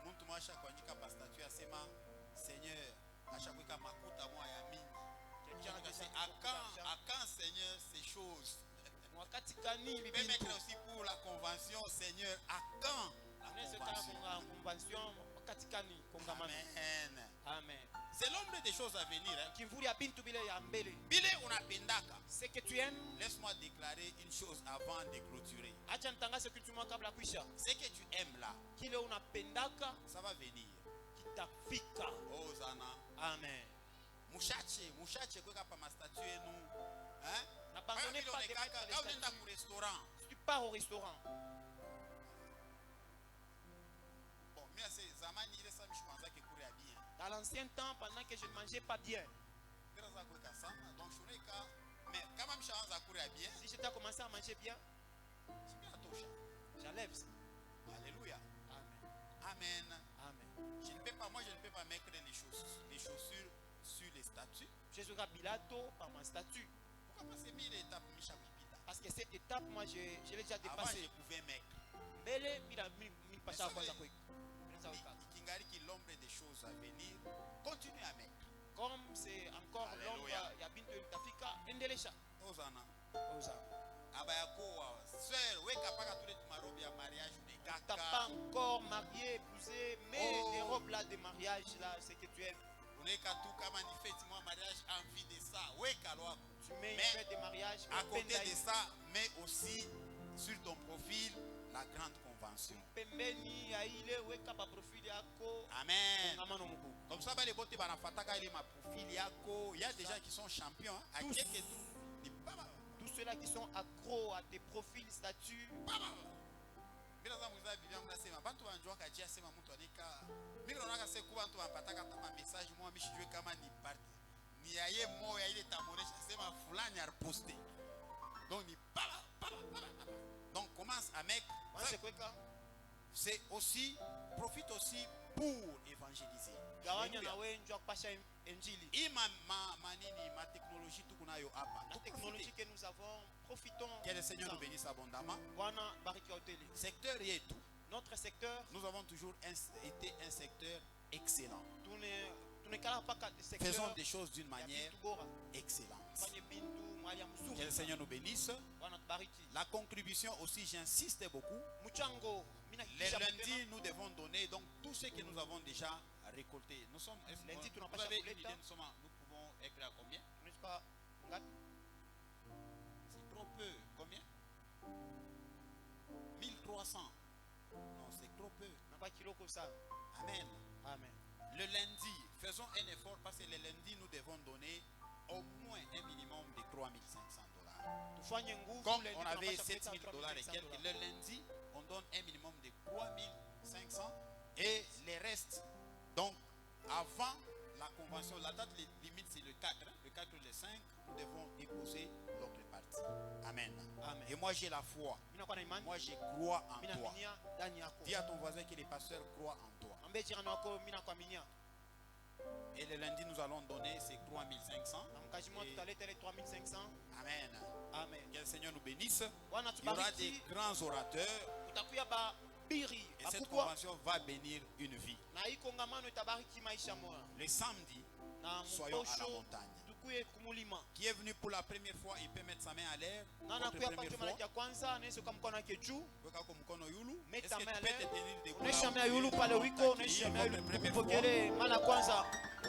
Muntu mwasha kuandika pa statut asema Seigneur ashakweka makuta mwa ya mingi. À quand Seigneur ces choses? Peut mettre aussi pour la convention Seigneur à quand la convention? Amen. Amen. C'est l'ombre des choses à venir. Ce que tu aimes, laisse-moi déclarer une chose avant de clôturer. Ce que tu aimes là, ça va venir. Oh Zana. Amen. Mouchache quoi pa ma statue nous. Hein? N'abandonnez pas de mettre les statues. Restaurant. Si tu pars au restaurant. Bon, mais c'est Zamani il est ça je pensais que courait bien. Dans l'ancien temps, pendant que je ne mangeais pas bien. Donc mais quand même je courir bien. Si j'étais commencé à manger bien, j'enlève ça. Alléluia. Amen. Amen. Amen. Je ne peux pas mettre les chaussures sur les statues. Je serai bilato par ma statue. Pourquoi pas ces 1000 étapes parce que cette étape, moi, je l'ai déjà dépassée. Avant, je pouvais mettre. Mais l'ombre des choses à venir, continue à mettre. Comme c'est encore l'ombre, il y a bientôt une tafika, Indelesha. Osana. Osana. Abayako, sœur, ouais, capable de tout ma robe à mariage, des caca. Tu n'as pas encore marié, épousé, mais les robes là de mariage là, c'est que tu aimes. On est qu'à tout comme un fête-moi mariage envie de ça. Ouais, Kaloa. Tu mets une fête de mariage. À côté de ça, mais aussi sur ton profil la grande convention. pembeni ya ile weka ba profil yako. Amen. Ngama no muku. Comme ça, les bottes banafataka il ma profil yako. Il y a des gens qui sont champions. Hein. À Tous. quelques tours. Tous ceux-là qui sont accros à tes profils, statuts. Bila za mwiza Biblia mnasema bantu wanjua kajia sema mtu anika. Mimi naona kase kuwa mtu anapataka kama message moi mishijue kama ni parti. Ni yaye moya ile tamonesha sema fulani aliposte. Donc ni pala. Donc commence à mettre. C'est aussi profite aussi pour évangéliser. Gawanya na wewe njoo kupasha injili. Hii ma technologie tukunayo hapa. La technologie que nous avons, profitons. Que le Seigneur nous bénisse abondamment. Bwana bariki hoteli. Secteur yetu. Notre secteur, nous avons toujours été un secteur excellent. Faisons des choses d'une manière excellente. Que le Seigneur nous bénisse. La contribution aussi, j'insiste beaucoup. Les lundis, nous devons donner donc tout ce que nous avons déjà récolté. Nous sommes. Vous avez une idée, nous pouvons écrire à combien? C'est trop peu. Combien? 1300. Non, c'est trop peu. Amen. Amen. Le lundi, faisons un effort parce que le lundi, nous devons donner au moins un minimum de $3,500. Comme on avait $7,000 et quelques, le lundi, on donne un minimum de 3,500 et les restes. Donc, avant la convention, la date limite c'est le 4, le 4 ou le 5, nous devons déposer l'autre partie. Amen. Amen. Et moi j'ai la foi. Moi je crois en toi. Dis à ton voisin que les pasteurs croient en toi. Et le lundi nous allons donner ces 3,500. Amen. Amen. Que le Seigneur nous bénisse. Il y aura des grands orateurs. Et cette convention va bénir une vie. Le samedi, soyons à la montagne. Qui est venu pour la première fois, il peut mettre sa main à l'air. Est-ce que tu peux te tenir debout?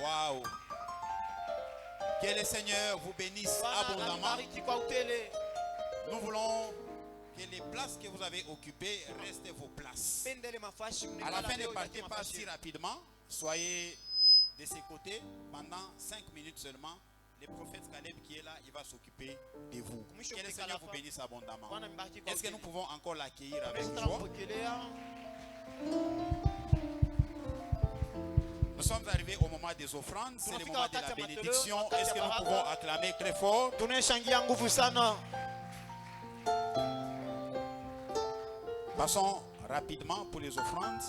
Waouh. Que le Seigneur vous bénisse abondamment. Nous voulons que les places que vous avez occupées restent vos places. À la fin, ne partez pas si rapidement. Soyez de ces côtés pendant 5 minutes seulement. Le prophète Caleb qui est là, il va s'occuper de vous. Que le Seigneur vous bénisse abondamment. Est-ce que nous pouvons encore l'accueillir avec joie? Nous sommes arrivés au moment des offrandes. C'est le moment de la bénédiction. Est-ce que nous pouvons acclamer très fort? Passons rapidement pour les offrandes.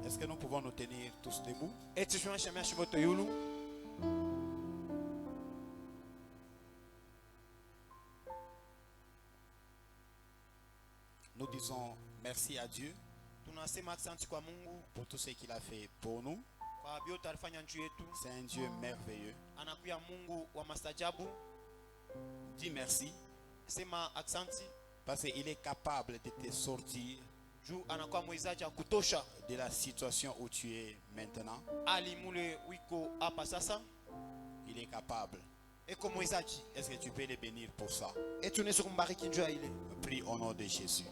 Est-ce que nous pouvons nous tenir tous debout? Nous disons merci à Dieu pour tout ce qu'il a fait pour nous. C'est un Dieu merveilleux. Dis merci parce qu'il est capable de te sortir de la situation où tu es maintenant. Il est capable. Est-ce que tu peux les bénir pour ça? Prie au nom de Jésus.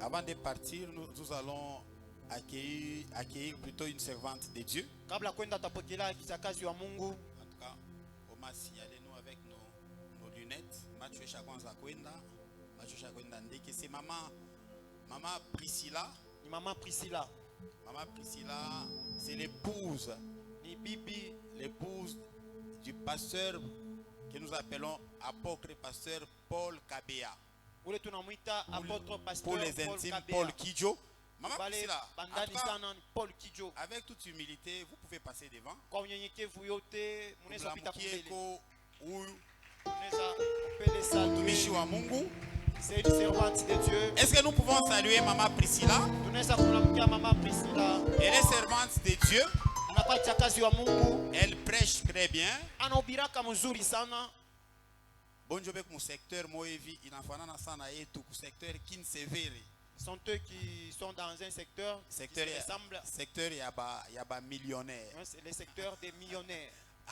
Avant de partir, nous allons accueillir plutôt une servante de Dieu. Kabla kwenda tapokela kisakazi wa Mungu. En tout cas, on m'a signalé nous avec nos lunettes. Mathieu Chakwanza Kwenda. Mathieu Chakwenda Ndeke. C'est maman Priscilla. Ni maman Priscilla. Maman Priscilla, c'est l'épouse. Ni bibi. L'épouse du pasteur que nous appelons apôtre pasteur Paul Kabea. Ule tunamuita apôtre pasteur Pour les intimes, Paul Kidjo. Maman Bale Priscilla, bandani en tout cas, sana ni Paul Kidjo. avec toute humilité, vous pouvez passer devant. Kwa unyenyekevu yote mnaweza kupita mbele. Mlamukieko huyu Mnaweza kupeleza mtumishi wa Mungu. C'est une servante de Dieu. Est-ce que nous pouvons saluer Maman Priscilla? Tunaweza kumlamukia mama Priscilla. Elle est servante de Dieu. Anakuwa chakazi wa Mungu. Elle prêche très bien. Anahubiraka mzuri sana. Bonjour mon secteur Moevi inafanana sana yetu ku secteur Kinsevere. Sont eux qui sont dans un secteur Secteur qui se ressemble. secteur ya ba millionnaire. C'est le secteur des millionnaires.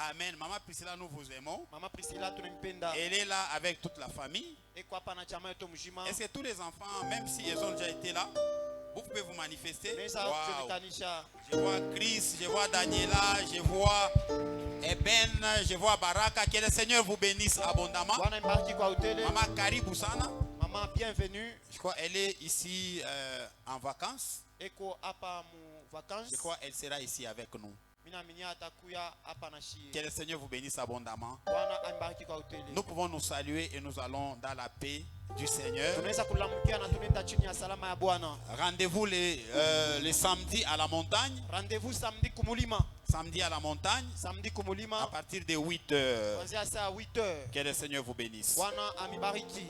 Amen. Maman Priscilla, nous vous aimons. Mama Priscilla tunampenda. Elle est là avec toute la famille. Eko hapa na chama yetu mzima. Est-ce que tous les enfants, même si ils ont déjà été là, vous pouvez vous manifester? Tunaweza Wow. kuonekanisha. Je vois Chris, je vois Daniela, je vois Eben, je vois Baraka. Que le Seigneur vous bénisse abondamment. Bwana mbariki kwa hoteli. Maman Karibu sana. Mama bienvenue. Je crois qu'elle est ici en vacances. Eko hapa mu vacances. Je crois qu'elle sera ici avec nous. Mina minya atakuya hapa na shie. Que le Seigneur vous bénisse abondamment. Bwana ambariki kwa hoteli. Nous pouvons nous saluer et nous allons dans la paix du Seigneur. Tunaweza kulamukia na tunaenda chini ya salama ya Bwana. Rendez-vous les samedis à la montagne. Rendez-vous samedi kumulima. Samedi à la montagne. Samedi À kumulima. partir de 8 heures. Kuanzia saa 8h. Que le Seigneur vous bénisse. Bwana amibariki.